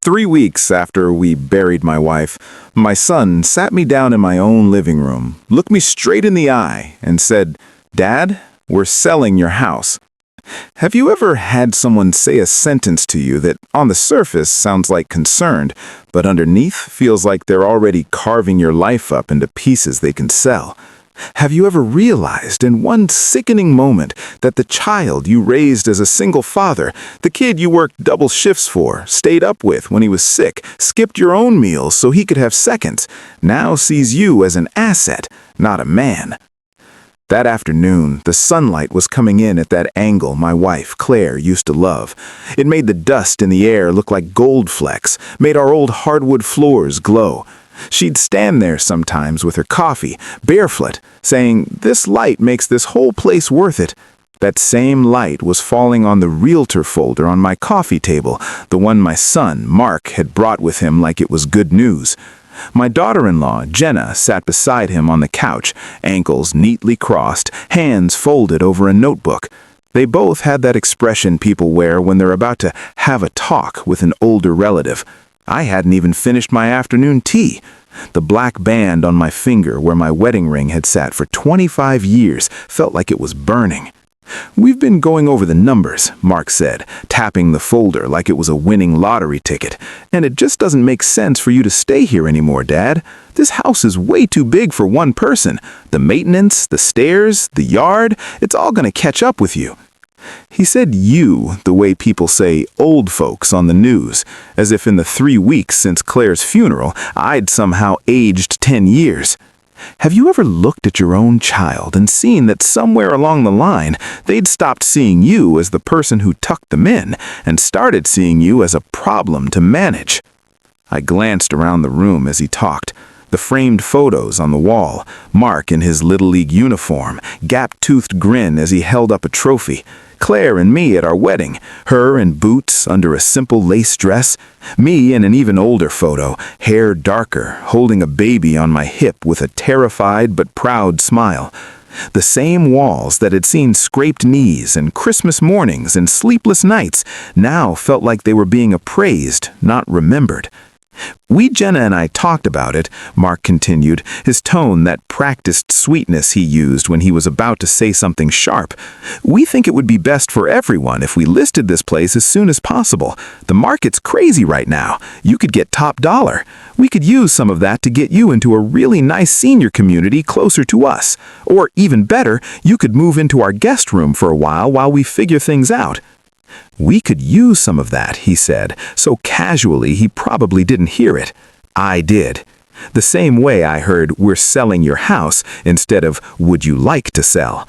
3 weeks after we buried my wife, my son sat me down in my own living room, looked me straight in the eye, and said, "Dad, we're selling your house." Have you ever had someone say a sentence to you that on the surface sounds like concerned, but underneath feels like they're already carving your life up into pieces they can sell? Have you ever realized in one sickening moment that the child you raised as a single father, the kid you worked double shifts for, stayed up with when he was sick, skipped your own meals so he could have seconds, now sees you as an asset, not a man? That afternoon, the sunlight was coming in at that angle my wife, Claire, used to love. It made the dust in the air look like gold flecks, made our old hardwood floors glow. She'd stand there sometimes with her coffee, barefoot, saying, "This light makes this whole place worth it." That same light was falling on the realtor folder on my coffee table, the one my son, Mark, had brought with him like it was good news. My daughter-in-law, Jenna, sat beside him on the couch, ankles neatly crossed, hands folded over a notebook. They both had that expression people wear when they're about to have a talk with an older relative. I hadn't even finished my afternoon tea. The black band on my finger where my wedding ring had sat for 25 years felt like it was burning. "We've been going over the numbers," Mark said, tapping the folder like it was a winning lottery ticket. "And it just doesn't make sense for you to stay here anymore, Dad. This house is way too big for one person. The maintenance, the stairs, the yard, it's all going to catch up with you." He said "you" the way people say old folks on the news, as if in the 3 weeks since Claire's funeral, I'd somehow aged 10 years. Have you ever looked at your own child and seen that somewhere along the line, they'd stopped seeing you as the person who tucked them in and started seeing you as a problem to manage? I glanced around the room as he talked. The framed photos on the wall, Mark in his Little League uniform, gap-toothed grin as he held up a trophy. Claire and me at our wedding, her in boots under a simple lace dress, me in an even older photo, hair darker, holding a baby on my hip with a terrified but proud smile. The same walls that had seen scraped knees and Christmas mornings and sleepless nights now felt like they were being appraised, not remembered. Jenna and I talked about it," Mark continued, his tone that practiced sweetness he used when he was about to say something sharp. "We think it would be best for everyone if we listed this place as soon as possible. The market's crazy right now. You could get top dollar. We could use some of that to get you into a really nice senior community closer to us. Or even better, you could move into our guest room for a while we figure things out." "We could use some of that," he said, so casually he probably didn't hear it. I did. The same way I heard "we're selling your house" instead of "would you like to sell?"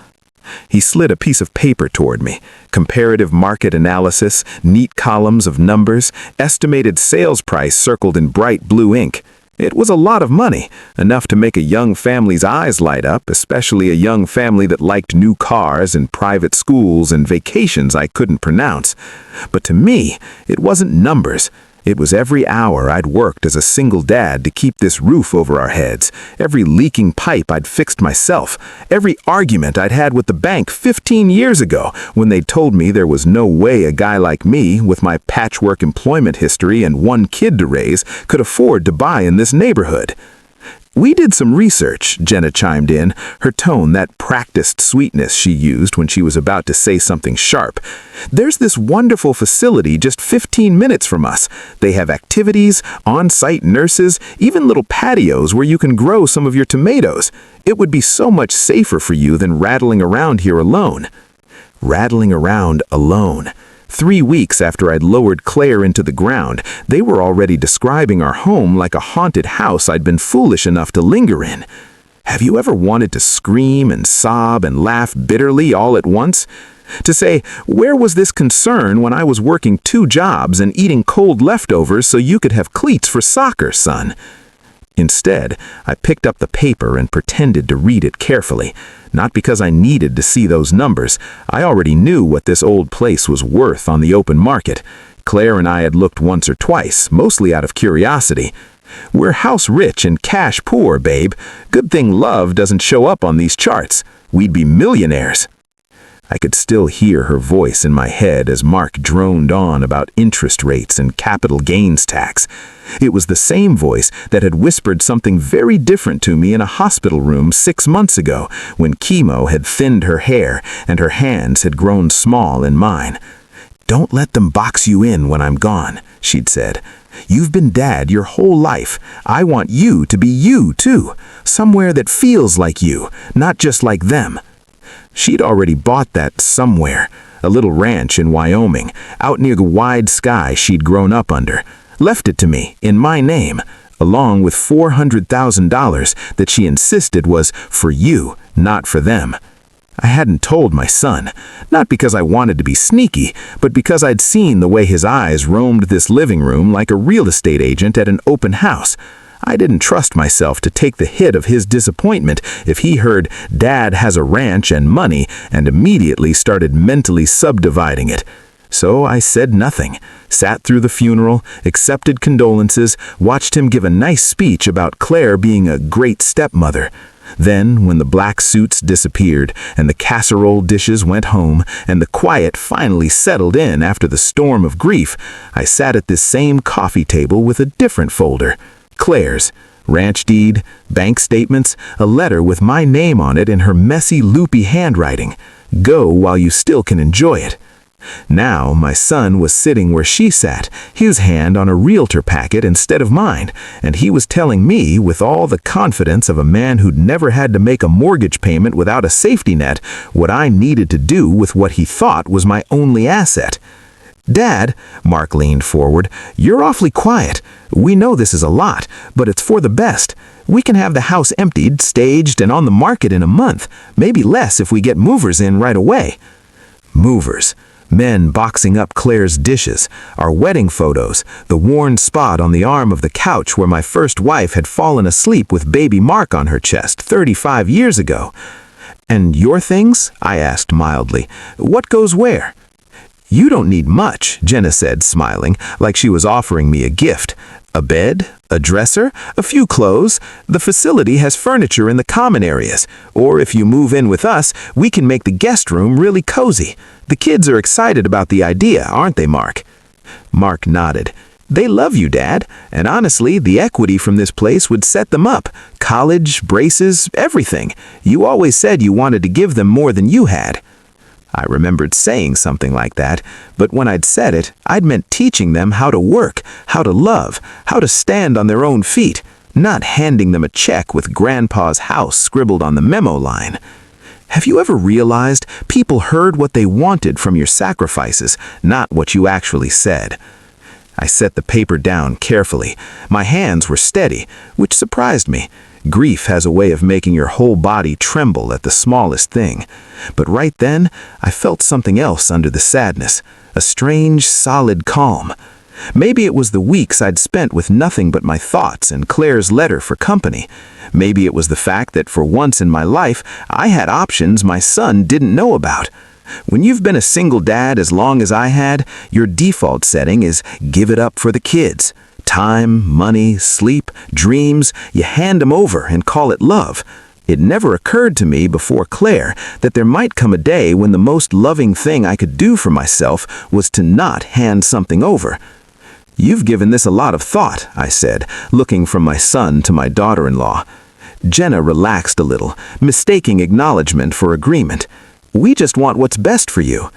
He slid a piece of paper toward me. Comparative market analysis, neat columns of numbers, estimated sales price circled in bright blue ink. It was a lot of money, enough to make a young family's eyes light up, especially a young family that liked new cars and private schools and vacations I couldn't pronounce. But to me, it wasn't numbers. It was every hour I'd worked as a single dad to keep this roof over our heads, every leaking pipe I'd fixed myself, every argument I'd had with the bank 15 years ago when they'd told me there was no way a guy like me, with my patchwork employment history and one kid to raise, could afford to buy in this neighborhood. "We did some research," Jenna chimed in, her tone that practiced sweetness she used when she was about to say something sharp. "There's this wonderful facility just 15 minutes from us. They have activities, on-site nurses, even little patios where you can grow some of your tomatoes. It would be so much safer for you than rattling around here alone." Rattling around alone. 3 weeks after I'd lowered Claire into the ground, they were already describing our home like a haunted house I'd been foolish enough to linger in. Have you ever wanted to scream and sob and laugh bitterly all at once? To say, "Where was this concern when I was working 2 jobs and eating cold leftovers so you could have cleats for soccer, son?" Instead, I picked up the paper and pretended to read it carefully. Not because I needed to see those numbers. I already knew what this old place was worth on the open market. Claire and I had looked once or twice, mostly out of curiosity. "We're house rich and cash poor, babe. Good thing love doesn't show up on these charts. We'd be millionaires." I could still hear her voice in my head as Mark droned on about interest rates and capital gains tax. It was the same voice that had whispered something very different to me in a hospital room 6 months ago when chemo had thinned her hair and her hands had grown small in mine. "Don't let them box you in when I'm gone," she'd said. "You've been Dad your whole life. I want you to be you, too. Somewhere that feels like you, not just like them." She'd already bought that somewhere, a little ranch in Wyoming, out near the wide sky she'd grown up under. Left it to me, in my name, along with $400,000 that she insisted was for you, not for them. I hadn't told my son, not because I wanted to be sneaky, but because I'd seen the way his eyes roamed this living room like a real estate agent at an open house. I didn't trust myself to take the hit of his disappointment if he heard Dad has a ranch and money and immediately started mentally subdividing it. So I said nothing, sat through the funeral, accepted condolences, watched him give a nice speech about Claire being a great stepmother. Then, when the black suits disappeared and the casserole dishes went home and the quiet finally settled in after the storm of grief, I sat at this same coffee table with a different folder. Claire's, ranch deed, bank statements, a letter with my name on it in her messy, loopy handwriting. Go while you still can enjoy it. Now my son was sitting where she sat, his hand on a realtor packet instead of mine, and he was telling me with all the confidence of a man who'd never had to make a mortgage payment without a safety net what I needed to do with what he thought was my only asset. "Dad," Mark leaned forward, "you're awfully quiet. We know this is a lot, but it's for the best. We can have the house emptied, staged, and on the market in a month, maybe less if we get movers in right away." Movers. Men boxing up Claire's dishes, our wedding photos, the worn spot on the arm of the couch where my first wife had fallen asleep with baby Mark on her chest 35 years ago. "And your things?" I asked mildly. "What goes where?" "You don't need much," Jenna said, smiling, like she was offering me a gift. "A bed, a dresser, a few clothes. The facility has furniture in the common areas. Or if you move in with us, we can make the guest room really cozy. The kids are excited about the idea, aren't they, Mark?" Mark nodded. "They love you, Dad, and honestly, the equity from this place would set them up. College, braces, everything. You always said you wanted to give them more than you had." I remembered saying something like that, but when I'd said it, I'd meant teaching them how to work, how to love, how to stand on their own feet, not handing them a check with Grandpa's house scribbled on the memo line. Have you ever realized people heard what they wanted from your sacrifices, not what you actually said? I set the paper down carefully. My hands were steady, which surprised me. Grief has a way of making your whole body tremble at the smallest thing. But right then, I felt something else under the sadness, a strange, solid calm. Maybe it was the weeks I'd spent with nothing but my thoughts and Claire's letter for company. Maybe it was the fact that for once in my life, I had options my son didn't know about. When you've been a single dad as long as I had, your default setting is give it up for the kids. Time, money, sleep, dreams, you hand them over and call it love. It never occurred to me before Claire that there might come a day when the most loving thing I could do for myself was to not hand something over. "You've given this a lot of thought," I said, looking from my son to my daughter-in-law. Jenna relaxed a little, mistaking acknowledgement for agreement. "We just want what's best for you."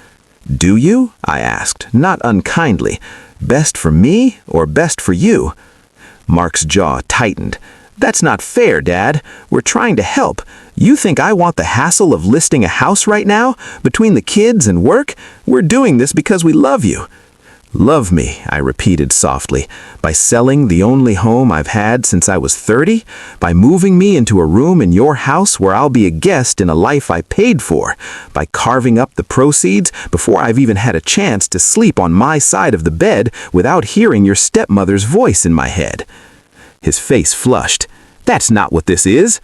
"Do you?" I asked, not unkindly. "Best for me or best for you?" Mark's jaw tightened. "That's not fair, Dad. We're trying to help. You think I want the hassle of listing a house right now? Between the kids and work? We're doing this because we love you." "Love me," I repeated softly, "by selling the only home I've had since I was 30? By moving me into a room in your house where I'll be a guest in a life I paid for? By carving up the proceeds before I've even had a chance to sleep on my side of the bed without hearing your stepmother's voice in my head?" His face flushed. "That's not what this is."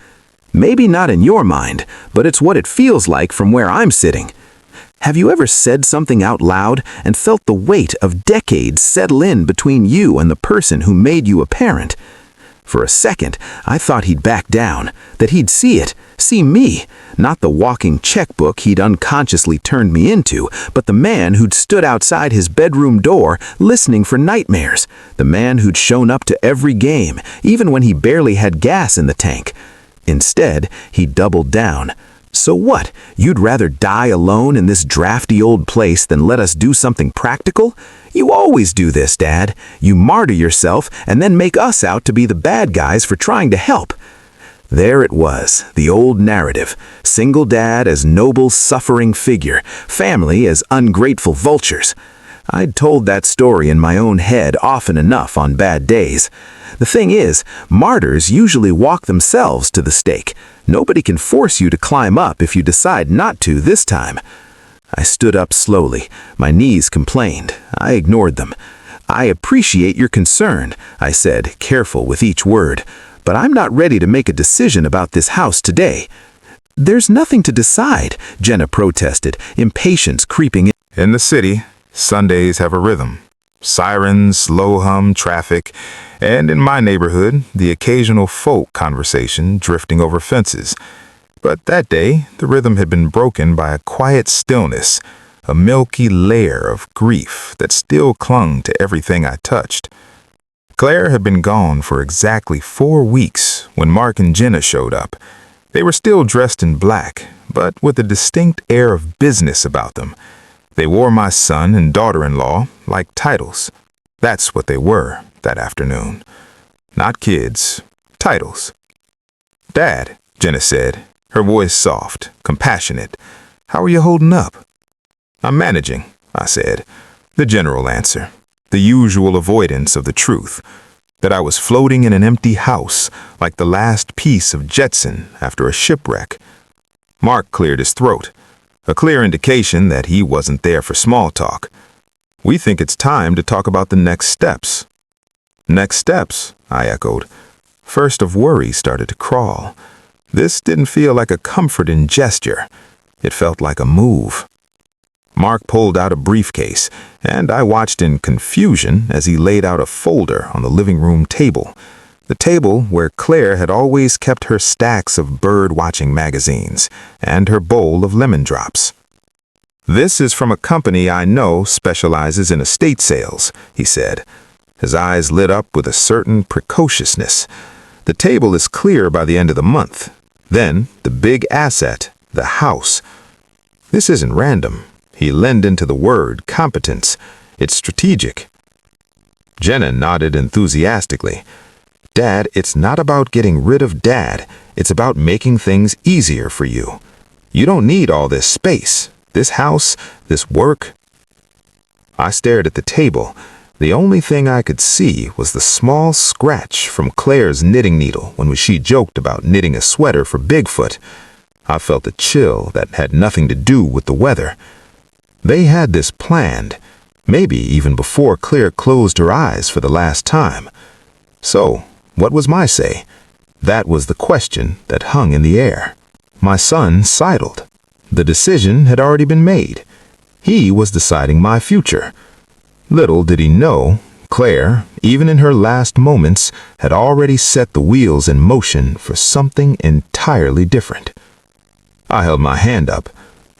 "Maybe not in your mind, but it's what it feels like from where I'm sitting." Have you ever said something out loud and felt the weight of decades settle in between you and the person who made you a parent? For a second, I thought he'd back down, that he'd see me, not the walking checkbook he'd unconsciously turned me into, but the man who'd stood outside his bedroom door listening for nightmares, the man who'd shown up to every game, even when he barely had gas in the tank. Instead, he doubled down. So what? You'd rather die alone in this drafty old place than let us do something practical? You always do this, Dad. You martyr yourself and then make us out to be the bad guys for trying to help. There it was, the old narrative. Single dad as noble, suffering figure, family as ungrateful vultures. I'd told that story in my own head often enough on bad days. The thing is, martyrs usually walk themselves to the stake. Nobody can force you to climb up if you decide not to this time. I stood up slowly. My knees complained. I ignored them. I appreciate your concern, I said, careful with each word, but I'm not ready to make a decision about this house today. There's nothing to decide, Jenna protested, impatience creeping in. In the city, Sundays have a rhythm. Sirens, low hum, traffic, and in my neighborhood, the occasional folk conversation drifting over fences. But that day, the rhythm had been broken by a quiet stillness, a milky layer of grief that still clung to everything I touched. Claire had been gone for exactly 4 weeks when Mark and Jenna showed up. They were still dressed in black, but with a distinct air of business about them. They wore my son and daughter-in-law like titles. That's what they were that afternoon. Not kids, titles. "Dad," Jenna said, her voice soft, compassionate. "How are you holding up?" "I'm managing," I said. The general answer, the usual avoidance of the truth, that I was floating in an empty house like the last piece of Jetson after a shipwreck. Mark cleared his throat, a clear indication that he wasn't there for small talk. "We think it's time to talk about the next steps." "Next steps," I echoed. First of worry started to crawl. This didn't feel like a comforting gesture. It felt like a move. Mark pulled out a briefcase, and I watched in confusion as he laid out a folder on the living room table, the table where Claire had always kept her stacks of bird-watching magazines and her bowl of lemon drops. "This is from a company I know specializes in estate sales," he said. His eyes lit up with a certain precociousness. "The table is clear by the end of the month. Then, the big asset, the house. This isn't random." He leaned into the word competence. "It's strategic." Jenna nodded enthusiastically. "Dad, it's not about getting rid of Dad. It's about making things easier for you. You don't need all this space, this house, this work." I stared at the table. The only thing I could see was the small scratch from Claire's knitting needle when she joked about knitting a sweater for Bigfoot. I felt a chill that had nothing to do with the weather. They had this planned, maybe even before Claire closed her eyes for the last time. So, what was my say? That was the question that hung in the air. My son sidled. The decision had already been made. He was deciding my future. Little did he know, Claire, even in her last moments, had already set the wheels in motion for something entirely different. I held my hand up,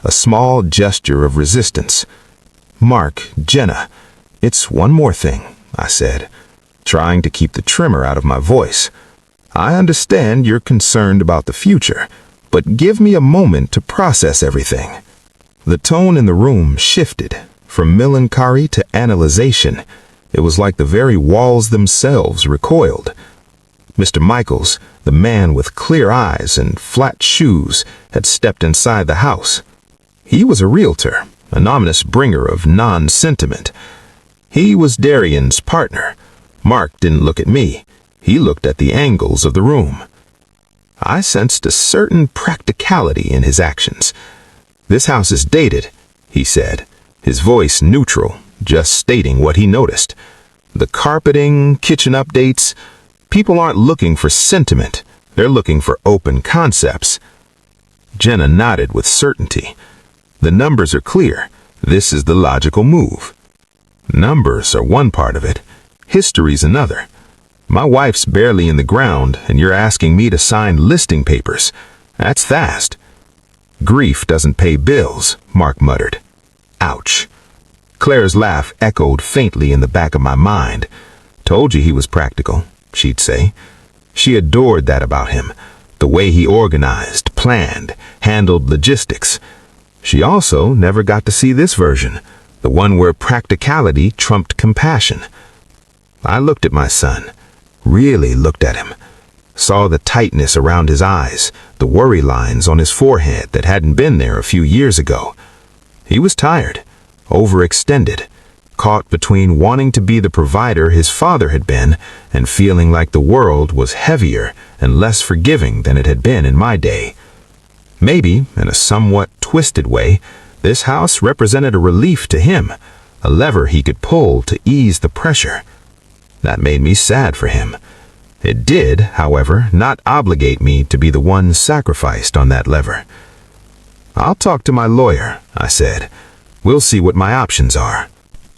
a small gesture of resistance. "Mark, Jenna, it's one more thing," I said, trying to keep the tremor out of my voice. "I understand you're concerned about the future, but give me a moment to process everything." The tone in the room shifted, from melancholy to analyzation. It was like the very walls themselves recoiled. Mr. Michaels, the man with clear eyes and flat shoes, had stepped inside the house. He was a realtor, an ominous bringer of non-sentiment. He was Darian's partner. Mark didn't look at me. He looked at the angles of the room. I sensed a certain practicality in his actions. "This house is dated," he said, his voice neutral, just stating what he noticed. "The carpeting, kitchen updates. People aren't looking for sentiment. They're looking for open concepts." Jenna nodded with certainty. "The numbers are clear. This is the logical move." Numbers are one part of it. History's another. My wife's barely in the ground, and you're asking me to sign listing papers. That's fast. Grief doesn't pay bills, Mark muttered. Ouch. Claire's laugh echoed faintly in the back of my mind. Told you he was practical, she'd say. She adored that about him, the way he organized, planned, handled logistics. She also never got to see this version, the one where practicality trumped compassion. I looked at my son, really looked at him, saw the tightness around his eyes, the worry lines on his forehead that hadn't been there a few years ago. He was tired, overextended, caught between wanting to be the provider his father had been and feeling like the world was heavier and less forgiving than it had been in my day. Maybe, in a somewhat twisted way, this house represented a relief to him, a lever he could pull to ease the pressure. That made me sad for him. It did, however, not obligate me to be the one sacrificed on that lever. "I'll talk to my lawyer," I said. "We'll see what my options are."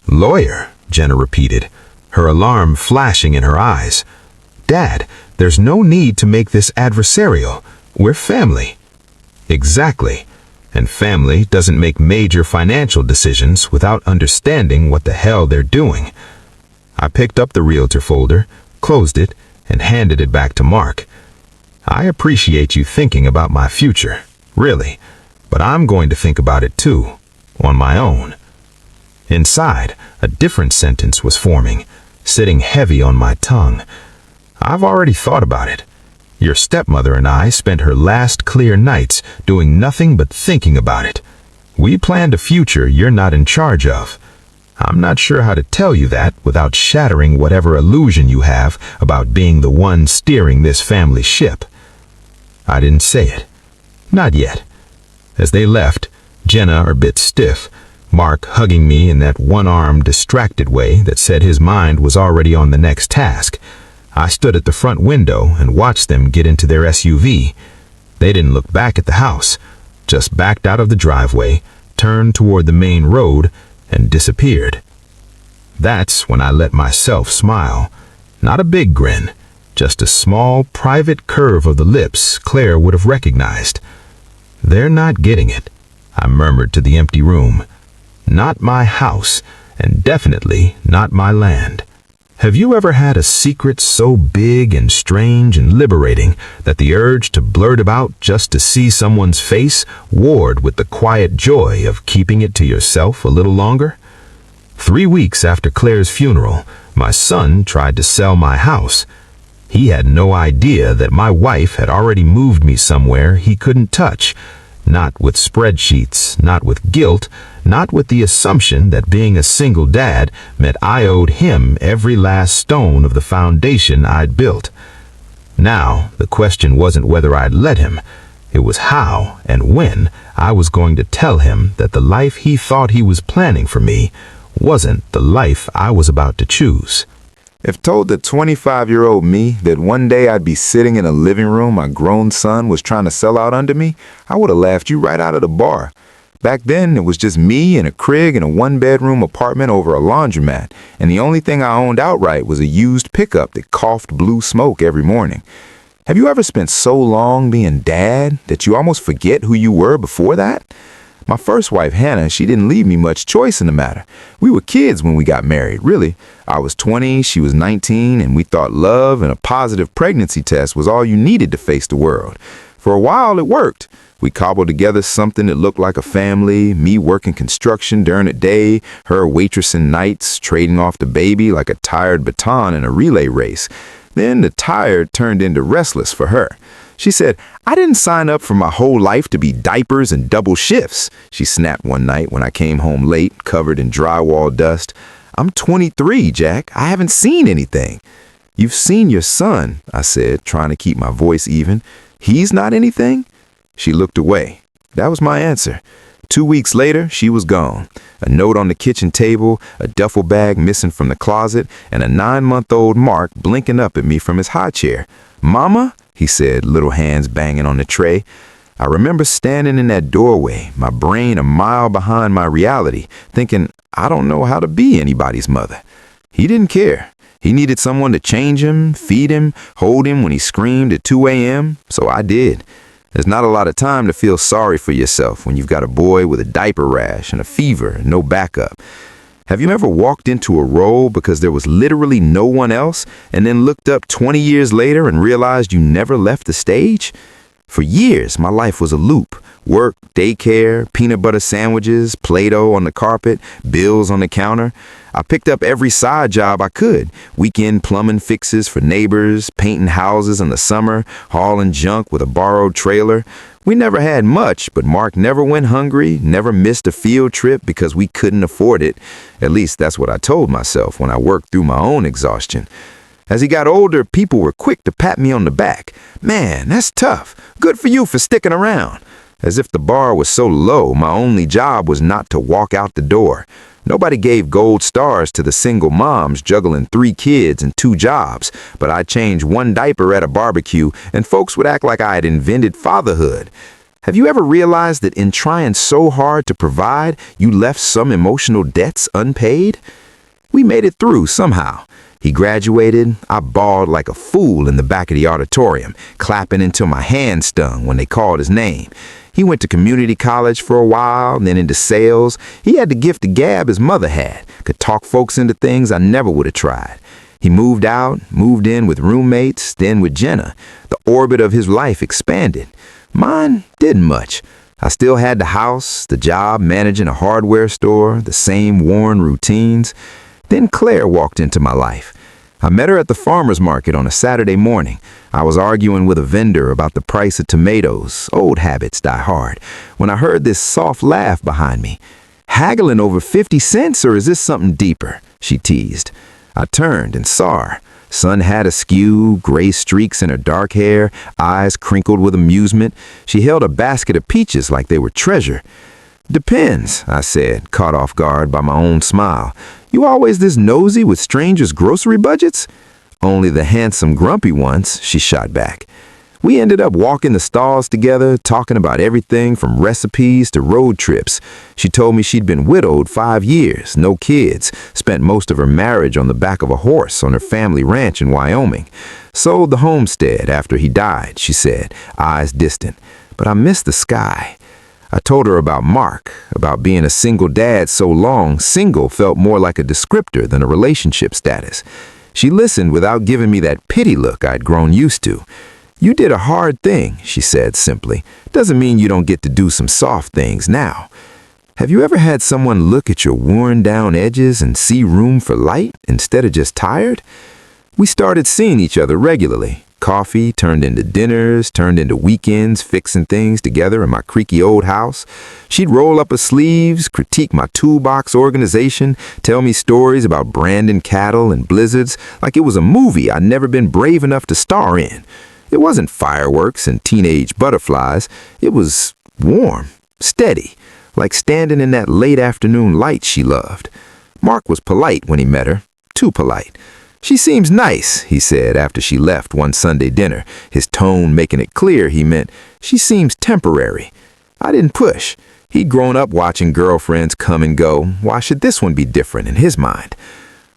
"Lawyer?" Jenna repeated, her alarm flashing in her eyes. "Dad, there's no need to make this adversarial. We're family." "Exactly. And family doesn't make major financial decisions without understanding what the hell they're doing." I picked up the realtor folder, closed it, and handed it back to Mark. "I appreciate you thinking about my future, really, but I'm going to think about it too, on my own." Inside, a different sentence was forming, sitting heavy on my tongue. "I've already thought about it. Your stepmother and I spent her last clear nights doing nothing but thinking about it. We planned a future you're not in charge of. I'm not sure how to tell you that without shattering whatever illusion you have about being the one steering this family ship." I didn't say it. Not yet. As they left, Jenna a bit stiff, Mark hugging me in that one-armed, distracted way that said his mind was already on the next task, I stood at the front window and watched them get into their SUV. They didn't look back at the house, just backed out of the driveway, turned toward the main road, and disappeared. That's when I let myself smile. Not a big grin, just a small, private curve of the lips Claire would have recognized. "They're not getting it," I murmured to the empty room. "Not my house, and definitely not my land." Have you ever had a secret so big and strange and liberating that the urge to blurt it out just to see someone's face warred with the quiet joy of keeping it to yourself a little longer? 3 weeks after Claire's funeral, my son tried to sell my house. He had no idea that my wife had already moved me somewhere he couldn't touch. Not with spreadsheets, not with guilt, not with the assumption that being a single dad meant I owed him every last stone of the foundation I'd built. Now, the question wasn't whether I'd let him. It was how and when I was going to tell him that the life he thought he was planning for me wasn't the life I was about to choose. If told the 25-year-old me that one day I'd be sitting in a living room my grown son was trying to sell out under me, I would have laughed you right out of the bar. Back then, it was just me and a crib in a one-bedroom apartment over a laundromat, and the only thing I owned outright was a used pickup that coughed blue smoke every morning. Have you ever spent so long being dad that you almost forget who you were before that? My first wife, Hannah, she didn't leave me much choice in the matter. We were kids when we got married, really. I was 20, she was 19, and we thought love and a positive pregnancy test was all you needed to face the world. For a while, it worked. We cobbled together something that looked like a family, me working construction during the day, her waitressing nights, trading off the baby like a tired baton in a relay race. Then the tired turned into restless for her. She said, "I didn't sign up for my whole life to be diapers and double shifts," she snapped one night when I came home late, covered in drywall dust. "I'm 23, Jack. I haven't seen anything." "You've seen your son," I said, trying to keep my voice even. "He's not anything?" She looked away. That was my answer. 2 weeks later, she was gone. A note on the kitchen table, a duffel bag missing from the closet, and a 9-month-old Mark blinking up at me from his high chair. "Mama?" he said, little hands banging on the tray. I remember standing in that doorway, my brain a mile behind my reality, thinking, I don't know how to be anybody's mother. He didn't care. He needed someone to change him, feed him, hold him when he screamed at 2 a.m., so I did. There's not a lot of time to feel sorry for yourself when you've got a boy with a diaper rash and a fever and no backup. Have you ever walked into a role because there was literally no one else and then looked up 20 years later and realized you never left the stage? For years, my life was a loop. Work, daycare, peanut butter sandwiches, Play-Doh on the carpet, bills on the counter. I picked up every side job I could. Weekend plumbing fixes for neighbors, painting houses in the summer, hauling junk with a borrowed trailer. We never had much, but Mark never went hungry, never missed a field trip because we couldn't afford it. At least that's what I told myself when I worked through my own exhaustion. As he got older, people were quick to pat me on the back. "Man, that's tough. Good for you for sticking around." As if the bar was so low, my only job was not to walk out the door. Nobody gave gold stars to the single moms juggling 3 kids and 2 jobs, but I changed 1 diaper at a barbecue, and folks would act like I had invented fatherhood. Have you ever realized that in trying so hard to provide, you left some emotional debts unpaid? We made it through somehow. He graduated. I bawled like a fool in the back of the auditorium, clapping until my hand stung when they called his name. He went to community college for a while, then into sales. He had the gift of gab his mother had, could talk folks into things I never would have tried. He moved out, moved in with roommates, then with Jenna. The orbit of his life expanded. Mine didn't much. I still had the house, the job managing a hardware store, the same worn routines. Then Claire walked into my life. I met her at the farmer's market on a Saturday morning. I was arguing with a vendor about the price of tomatoes. Old habits die hard. When I heard this soft laugh behind me. "Haggling over 50 cents, or is this something deeper?" she teased. I turned and saw her. Sun hat askew, gray streaks in her dark hair, eyes crinkled with amusement. She held a basket of peaches like they were treasure. "Depends," I said, caught off guard by my own smile. "You always this nosy with strangers' grocery budgets?" "Only the handsome, grumpy ones," she shot back. We ended up walking the stalls together, talking about everything from recipes to road trips. She told me she'd been widowed 5 years, no kids, spent most of her marriage on the back of a horse on her family ranch in Wyoming. Sold the homestead after he died, she said, eyes distant. "But I miss the sky." I told her about Mark, about being a single dad so long, single felt more like a descriptor than a relationship status. She listened without giving me that pity look I'd grown used to. "You did a hard thing," she said simply. "Doesn't mean you don't get to do some soft things now." Have you ever had someone look at your worn down edges and see room for light instead of just tired? We started seeing each other regularly. Coffee turned into dinners, turned into weekends fixing things together in my creaky old house. She'd roll up her sleeves, critique my toolbox organization, tell me stories about branding cattle and blizzards like it was a movie I'd never been brave enough to star in. It wasn't fireworks and teenage butterflies. It was warm, steady, like standing in that late afternoon light she loved. Mark was polite when he met her, too polite. "She seems nice," he said after she left one Sunday dinner, his tone making it clear he meant, "She seems temporary." I didn't push. He'd grown up watching girlfriends come and go. Why should this one be different in his mind?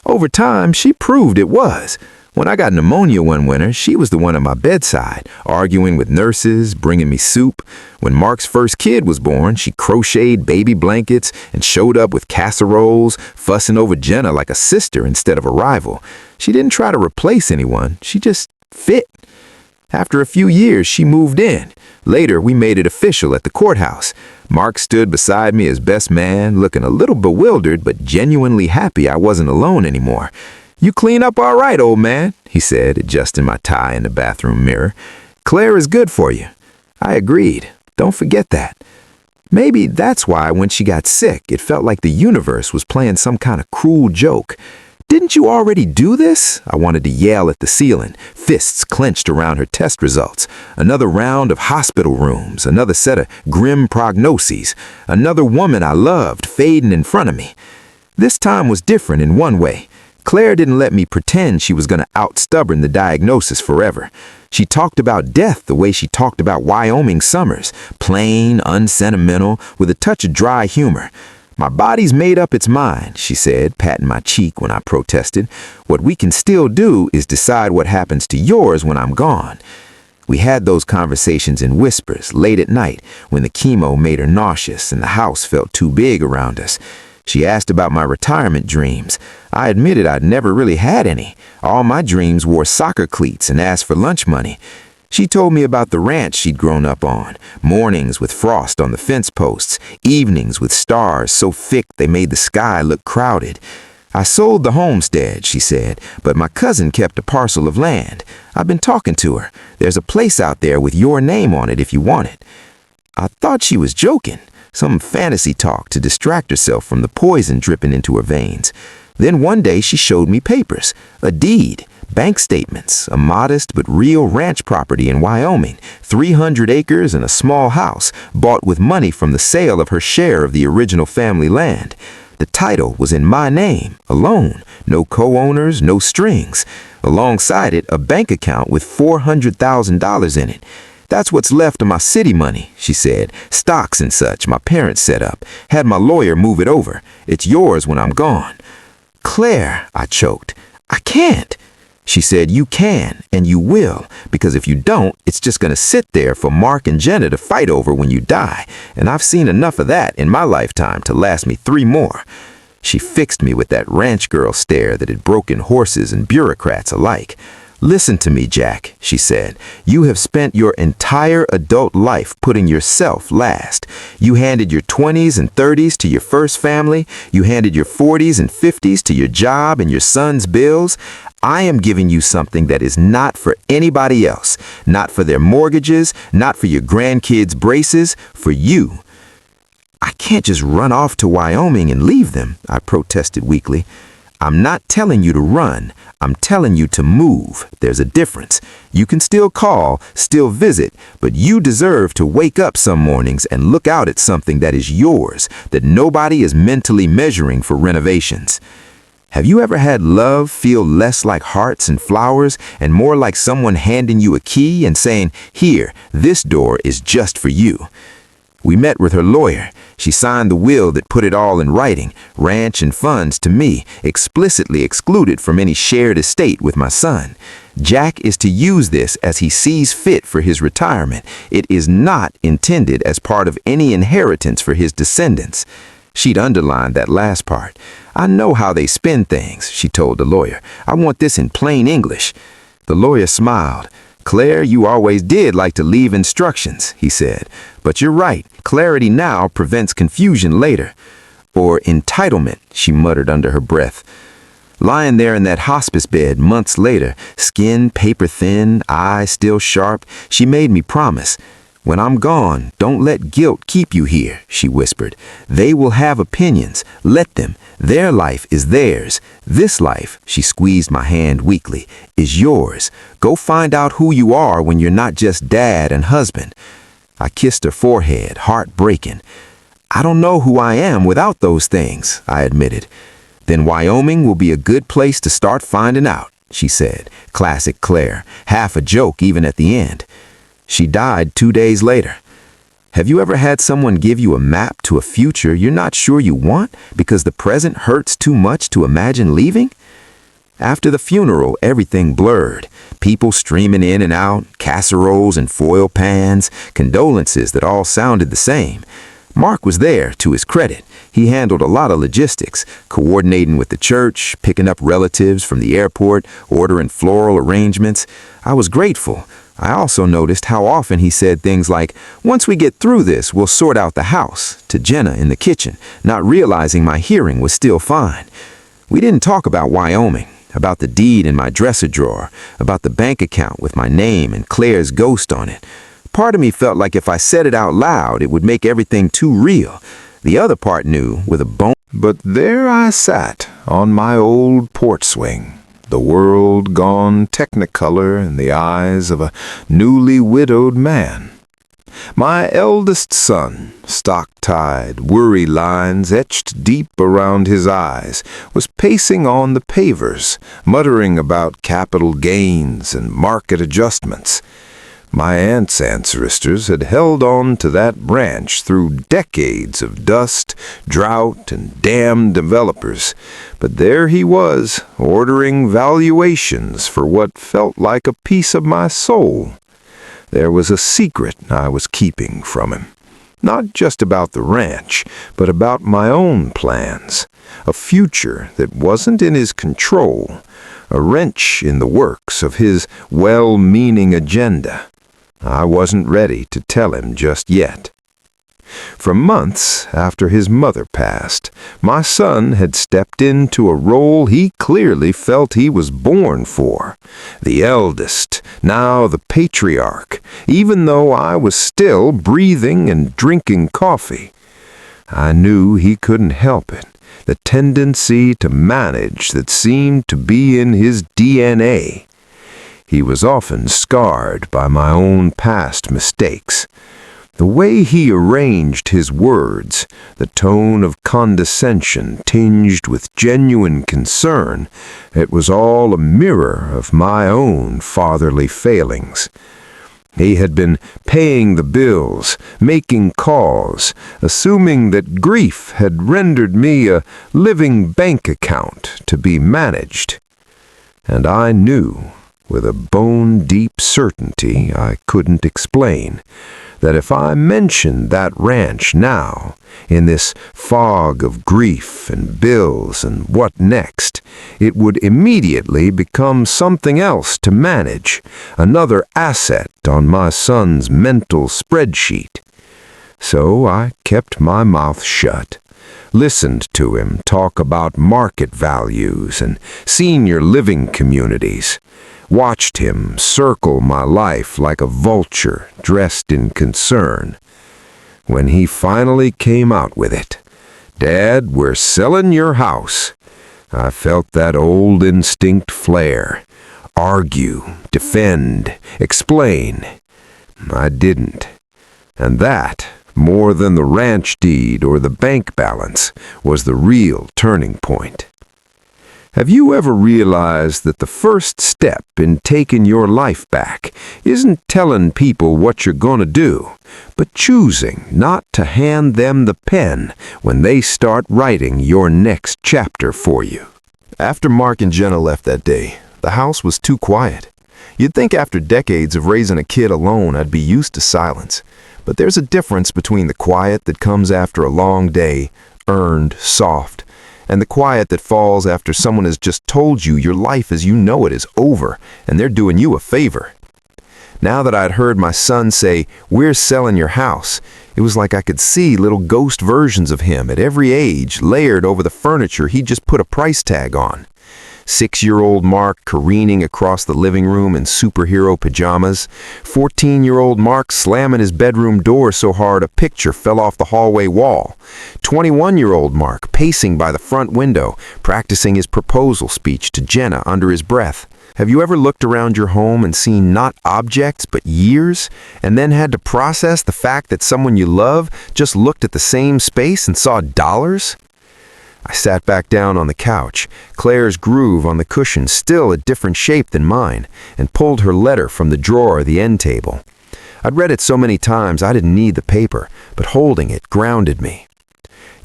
Over time, she proved it was. When I got pneumonia one winter, she was the one at my bedside, arguing with nurses, bringing me soup. When Mark's first kid was born, she crocheted baby blankets and showed up with casseroles, fussing over Jenna like a sister instead of a rival. She didn't try to replace anyone. She just fit. After a few years, she moved in. Later, we made it official at the courthouse. Mark stood beside me as best man, looking a little bewildered but genuinely happy I wasn't alone anymore. "You clean up all right, old man," he said, adjusting my tie in the bathroom mirror. "Claire is good for you." I agreed. Don't forget that. Maybe that's why when she got sick, it felt like the universe was playing some kind of cruel joke. "Didn't you already do this?" I wanted to yell at the ceiling, fists clenched around her test results. Another round of hospital rooms, another set of grim prognoses, another woman I loved fading in front of me. This time was different in one way. Claire didn't let me pretend she was going to out-stubborn the diagnosis forever. She talked about death the way she talked about Wyoming summers, plain, unsentimental, with a touch of dry humor. My body's made up its mind, she said, patting my cheek when I protested. What we can still do is decide what happens to yours when I'm gone. We had those conversations in whispers late at night when the chemo made her nauseous and the house felt too big around us. She asked about my retirement dreams. I admitted I'd never really had any. All my dreams wore soccer cleats and asked for lunch money. She told me about the ranch she'd grown up on, mornings with frost on the fence posts, evenings with stars so thick they made the sky look crowded. I sold the homestead, she said, but my cousin kept a parcel of land. I've been talking to her. There's a place out there with your name on it if you want it. I thought she was joking, some fantasy talk to distract herself from the poison dripping into her veins. Then one day she showed me papers, a deed, bank statements, a modest but real ranch property in Wyoming, 300 acres and a small house, bought with money from the sale of her share of the original family land. The title was in my name, alone, no co-owners, no strings. Alongside it, a bank account with $400,000 in it. That's what's left of my city money, she said. Stocks and such my parents set up. Had my lawyer move it over. It's yours when I'm gone. Claire, I choked. I can't. She said, you can and you will, because if you don't, it's just going to sit there for Mark and Jenna to fight over when you die, and I've seen enough of that in my lifetime to last me 3 more. She fixed me with that ranch girl stare that had broken horses and bureaucrats alike. Listen to me, Jack, she said. You have spent your entire adult life putting yourself last. You handed your 20s and 30s to your first family. You handed your 40s and 50s to your job and your son's bills. I am giving you something that is not for anybody else, not for their mortgages, not for your grandkids' braces, for you. I can't just run off to Wyoming and leave them, I protested weakly. I'm not telling you to run. I'm telling you to move. There's a difference. You can still call, still visit, but you deserve to wake up some mornings and look out at something that is yours, that nobody is mentally measuring for renovations. Have you ever had love feel less like hearts and flowers and more like someone handing you a key and saying, here, this door is just for you? We met with her lawyer. She signed the will that put it all in writing, ranch and funds to me, explicitly excluded from any shared estate with my son. Jack is to use this as he sees fit for his retirement. It is not intended as part of any inheritance for his descendants. She'd underlined that last part. I know how they spin things, she told the lawyer. I want this in plain English. The lawyer smiled. Claire, you always did like to leave instructions, he said. But you're right. Clarity now prevents confusion later. Or entitlement, she muttered under her breath. Lying there in that hospice bed months later, skin paper thin, eyes still sharp, she made me promise. When I'm gone, don't let guilt keep you here, she whispered. They will have opinions. Let them. Their life is theirs. This life, she squeezed my hand weakly, is yours. Go find out who you are when you're not just dad and husband. I kissed her forehead, heart breaking. I don't know who I am without those things, I admitted. Then Wyoming will be a good place to start finding out, she said. Classic Claire, half a joke even at the end. She died 2 days later. Have you ever had someone give you a map to a future you're not sure you want because the present hurts too much to imagine leaving? After the funeral, everything blurred. People streaming in and out, casseroles and foil pans, condolences that all sounded the same. Mark was there, to his credit. He handled a lot of logistics, coordinating with the church, picking up relatives from the airport, ordering floral arrangements. I was grateful. I also noticed how often he said things like, once we get through this, we'll sort out the house, to Jenna in the kitchen, not realizing my hearing was still fine. We didn't talk about Wyoming, about the deed in my dresser drawer, about the bank account with my name and Claire's ghost on it. Part of me felt like if I said it out loud, it would make everything too real. The other part knew, with a bone. But there I sat on my old porch swing, the world gone technicolor in the eyes of a newly widowed man. My eldest son, stock-tied, worry lines etched deep around his eyes, was pacing on the pavers, muttering about capital gains and market adjustments. My aunt's ancestors had held on to that ranch through decades of dust, drought, and damned developers, but there he was, ordering valuations for what felt like a piece of my soul. There was a secret I was keeping from him. Not just about the ranch, but about my own plans. A future that wasn't in his control. A wrench in the works of his well-meaning agenda. I wasn't ready to tell him just yet. For months after his mother passed, my son had stepped into a role he clearly felt he was born for. The eldest, now the patriarch, even though I was still breathing and drinking coffee. I knew he couldn't help it. The tendency to manage that seemed to be in his DNA. He was often scarred by my own past mistakes. The way he arranged his words, the tone of condescension tinged with genuine concern, it was all a mirror of my own fatherly failings. He had been paying the bills, making calls, assuming that grief had rendered me a living bank account to be managed. And I knew, with a bone-deep certainty I couldn't explain, that if I mentioned that ranch now, in this fog of grief and bills and what next, it would immediately become something else to manage, another asset on my son's mental spreadsheet. So I kept my mouth shut, listened to him talk about market values and senior living communities, watched him circle my life like a vulture dressed in concern. When he finally came out with it, "Dad, we're selling your house," I felt that old instinct flare. Argue, defend, explain. I didn't. And that, more than the ranch deed or the bank balance, was the real turning point. Have you ever realized that the first step in taking your life back isn't telling people what you're going to do, but choosing not to hand them the pen when they start writing your next chapter for you? After Mark and Jenna left that day, the house was too quiet. You'd think after decades of raising a kid alone I'd be used to silence, but there's a difference between the quiet that comes after a long day, earned, soft, and the quiet that falls after someone has just told you your life as you know it is over, and they're doing you a favor. Now that I'd heard my son say, "We're selling your house," it was like I could see little ghost versions of him at every age layered over the furniture he'd just put a price tag on. 6-year-old Mark careening across the living room in superhero pajamas. 14-year-old Mark slamming his bedroom door so hard a picture fell off the hallway wall. 21-year-old Mark pacing by the front window, practicing his proposal speech to Jenna under his breath. Have you ever looked around your home and seen not objects but years, and then had to process the fact that someone you love just looked at the same space and saw dollars? I sat back down on the couch, Claire's groove on the cushion still a different shape than mine, and pulled her letter from the drawer of the end table. I'd read it so many times I didn't need the paper, but holding it grounded me.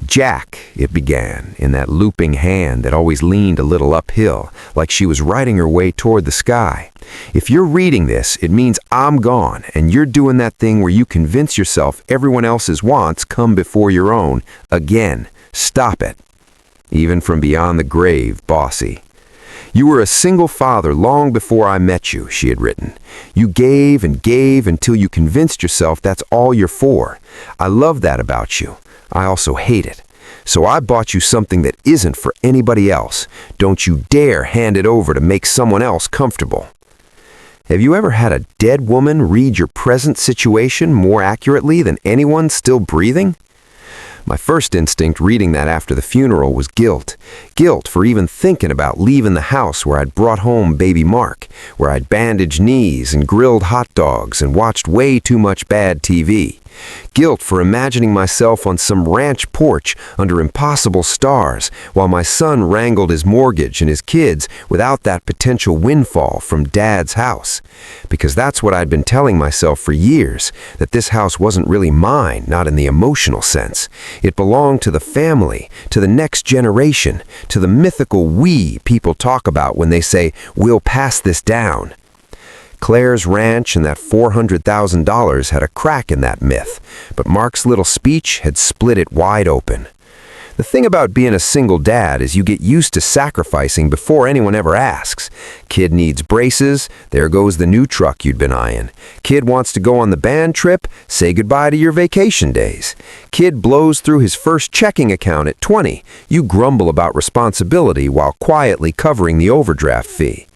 "Jack," it began, in that looping hand that always leaned a little uphill, like she was riding her way toward the sky. "If you're reading this, it means I'm gone, and you're doing that thing where you convince yourself everyone else's wants come before your own. Again. Stop it. Even from beyond the grave, Bossy. You were a single father long before I met you," she had written. "You gave and gave until you convinced yourself that's all you're for. I love that about you. I also hate it. So I bought you something that isn't for anybody else. Don't you dare hand it over to make someone else comfortable." Have you ever had a dead woman read your present situation more accurately than anyone still breathing? My first instinct reading that after the funeral was guilt. Guilt for even thinking about leaving the house where I'd brought home baby Mark, where I'd bandaged knees and grilled hot dogs and watched way too much bad TV. Guilt for imagining myself on some ranch porch under impossible stars while my son wrangled his mortgage and his kids without that potential windfall from Dad's house. Because that's what I'd been telling myself for years, that this house wasn't really mine, not in the emotional sense. It belonged to the family, to the next generation, to the mythical we people talk about when they say, "We'll pass this down." Claire's ranch and that $400,000 had a crack in that myth, but Mark's little speech had split it wide open. The thing about being a single dad is you get used to sacrificing before anyone ever asks. Kid needs braces, there goes the new truck you'd been eyeing. Kid wants to go on the band trip, say goodbye to your vacation days. Kid blows through his first checking account at 20. You grumble about responsibility while quietly covering the overdraft fee.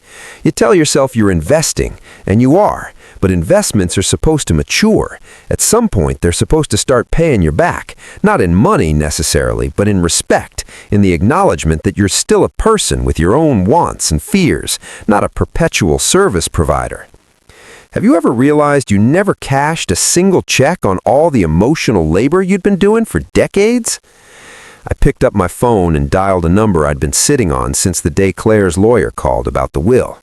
You tell yourself you're investing, and you are, but investments are supposed to mature. At some point, they're supposed to start paying your back, not in money necessarily, but in respect, in the acknowledgement that you're still a person with your own wants and fears, not a perpetual service provider. Have you ever realized you never cashed a single check on all the emotional labor you'd been doing for decades? I picked up my phone and dialed a number I'd been sitting on since the day Claire's lawyer called about the will.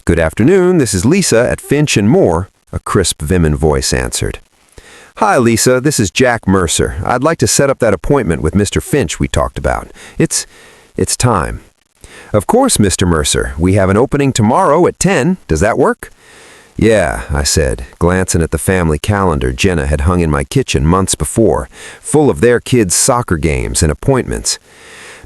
"Good afternoon, this is Lisa at Finch & Moore," a crisp Vimin voice answered. "Hi, Lisa, this is Jack Mercer. I'd like to set up that appointment with Mr. Finch we talked about. It's time." "Of course, Mr. Mercer. We have an opening tomorrow at 10. Does that work?" "Yeah," I said, glancing at the family calendar Jenna had hung in my kitchen months before, full of their kids' soccer games and appointments.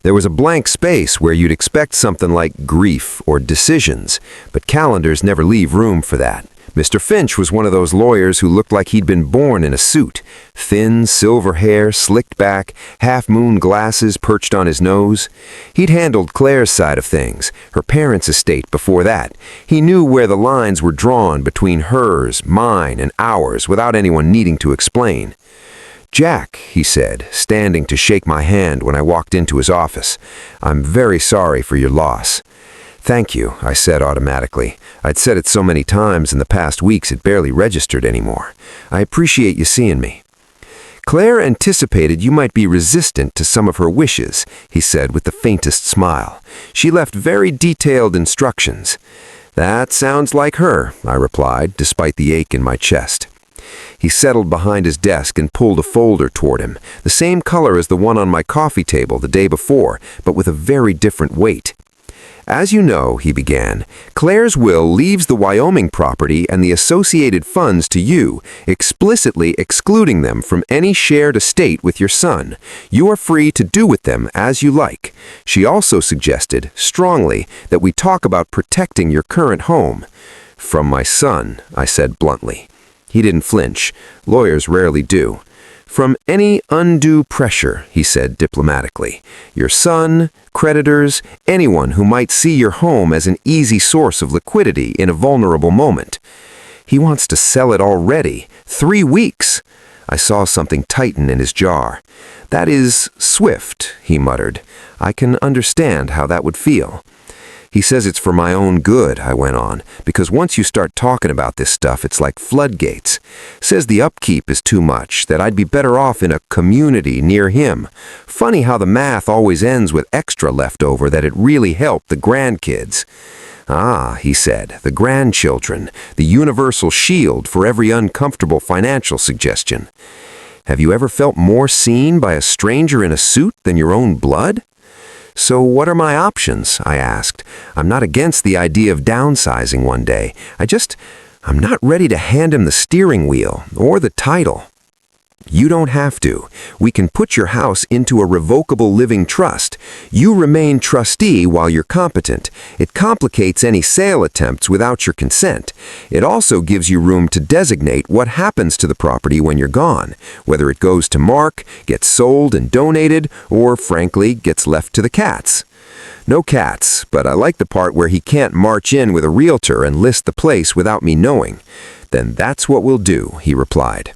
There was a blank space where you'd expect something like grief or decisions, but calendars never leave room for that. Mr. Finch was one of those lawyers who looked like he'd been born in a suit. Thin, silver hair, slicked back, half-moon glasses perched on his nose. He'd handled Claire's side of things, her parents' estate before that. He knew where the lines were drawn between hers, mine, and ours without anyone needing to explain. "Jack," he said, standing to shake my hand when I walked into his office, "I'm very sorry for your loss." "Thank you," I said automatically. I'd said it so many times in the past weeks it barely registered anymore. "I appreciate you seeing me." "Claire anticipated you might be resistant to some of her wishes," he said with the faintest smile. "She left very detailed instructions." "That sounds like her," I replied, despite the ache in my chest. He settled behind his desk and pulled a folder toward him, the same color as the one on my coffee table the day before, but with a very different weight. "As you know," he began, "Claire's will leaves the Wyoming property and the associated funds to you, explicitly excluding them from any shared estate with your son. You are free to do with them as you like. She also suggested, strongly, that we talk about protecting your current home." "From my son," I said bluntly. He didn't flinch. Lawyers rarely do. "From any undue pressure," he said diplomatically. "Your son, creditors, anyone who might see your home as an easy source of liquidity in a vulnerable moment." "He wants to sell it already. 3 weeks." I saw something tighten in his jaw. "That is swift," he muttered. "I can understand how that would feel." "He says it's for my own good," I went on, "because once you start talking about this stuff, it's like floodgates. Says the upkeep is too much, that I'd be better off in a community near him. Funny how the math always ends with extra left over that it really helped the grandkids." "Ah," he said, "the grandchildren, the universal shield for every uncomfortable financial suggestion. Have you ever felt more seen by a stranger in a suit than your own blood?" "So what are my options?" I asked. "I'm not against the idea of downsizing one day. I'm not ready to hand him the steering wheel or the title." "You don't have to. We can put your house into a revocable living trust. You remain trustee while you're competent. It complicates any sale attempts without your consent. It also gives you room to designate what happens to the property when you're gone, whether it goes to Mark, gets sold and donated, or, frankly, gets left to the cats." "No cats, but I like the part where he can't march in with a realtor and list the place without me knowing." "Then that's what we'll do," he replied.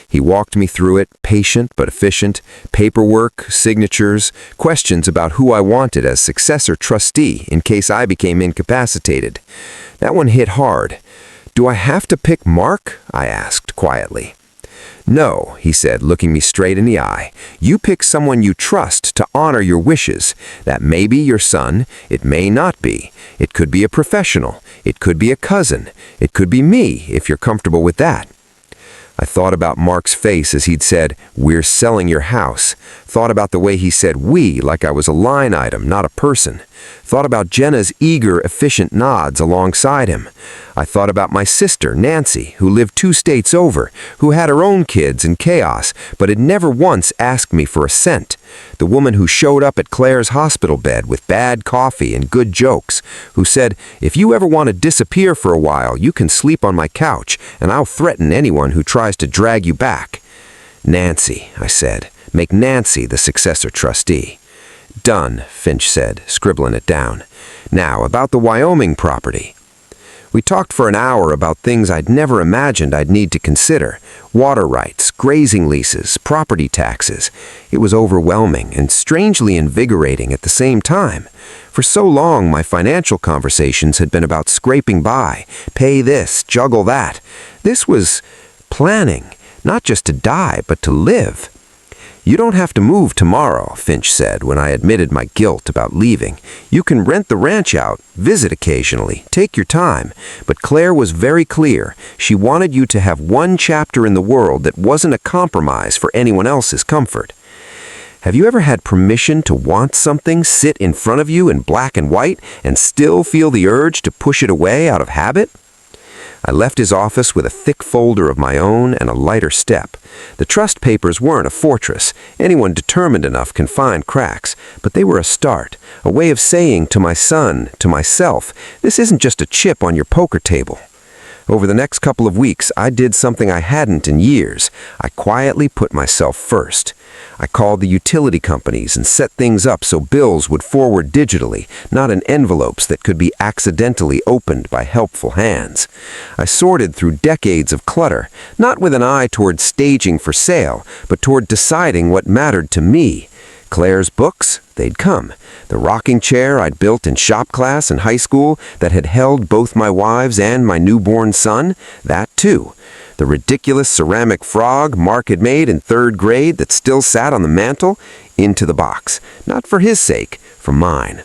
He walked me through it, patient but efficient, paperwork, signatures, questions about who I wanted as successor trustee in case I became incapacitated. That one hit hard. "Do I have to pick Mark?" I asked quietly. No, he said, looking me straight in the eye. You pick someone you trust to honor your wishes. That may be your son. It may not be. It could be a professional. It could be a cousin. It could be me, if you're comfortable with that. I thought about Mark's face as he'd said, "We're selling your house." Thought about the way he said "we" like I was a line item, not a person. Thought about Jenna's eager, efficient nods alongside him. I thought about my sister, Nancy, who lived 2 states over, who had her own kids and chaos, but had never once asked me for a cent. The woman who showed up at Claire's hospital bed with bad coffee and good jokes, who said, "If you ever want to disappear for a while, you can sleep on my couch, and I'll threaten anyone who tries to drag you back." Nancy, I said. Make Nancy the successor trustee. Done, Finch said, scribbling it down. Now, about the Wyoming property. We talked for an hour about things I'd never imagined I'd need to consider. Water rights, grazing leases, property taxes. It was overwhelming and strangely invigorating at the same time. For so long, my financial conversations had been about scraping by, pay this, juggle that. This was planning, not just to die, but to live. "You don't have to move tomorrow," Finch said when I admitted my guilt about leaving. "You can rent the ranch out, visit occasionally, take your time." But Claire was very clear. She wanted you to have one chapter in the world that wasn't a compromise for anyone else's comfort. Have you ever had permission to want something sit in front of you in black and white and still feel the urge to push it away out of habit? I left his office with a thick folder of my own and a lighter step. The trust papers weren't a fortress. Anyone determined enough can find cracks, but they were a start, a way of saying to my son, to myself, this isn't just a chip on your poker table. Over the next couple of weeks, I did something I hadn't in years. I quietly put myself first. I called the utility companies and set things up so bills would forward digitally, not in envelopes that could be accidentally opened by helpful hands. I sorted through decades of clutter, not with an eye toward staging for sale, but toward deciding what mattered to me. Claire's books, they'd come. The rocking chair I'd built in shop class in high school that had held both my wives and my newborn son, that too. The ridiculous ceramic frog Mark had made in 3rd grade that still sat on the mantel, into the box. Not for his sake, for mine.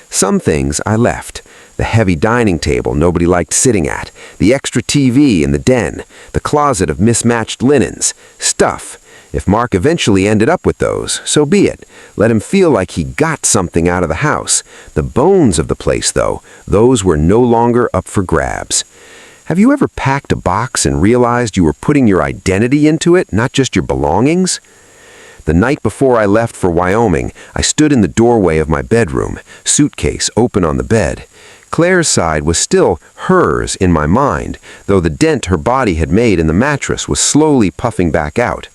Some things I left. The heavy dining table nobody liked sitting at, the extra TV in the den, the closet of mismatched linens, stuff. If Mark eventually ended up with those, so be it. Let him feel like he got something out of the house. The bones of the place, though, those were no longer up for grabs. Have you ever packed a box and realized you were putting your identity into it, not just your belongings? The night before I left for Wyoming, I stood in the doorway of my bedroom, suitcase open on the bed. Claire's side was still hers in my mind, though the dent her body had made in the mattress was slowly puffing back out.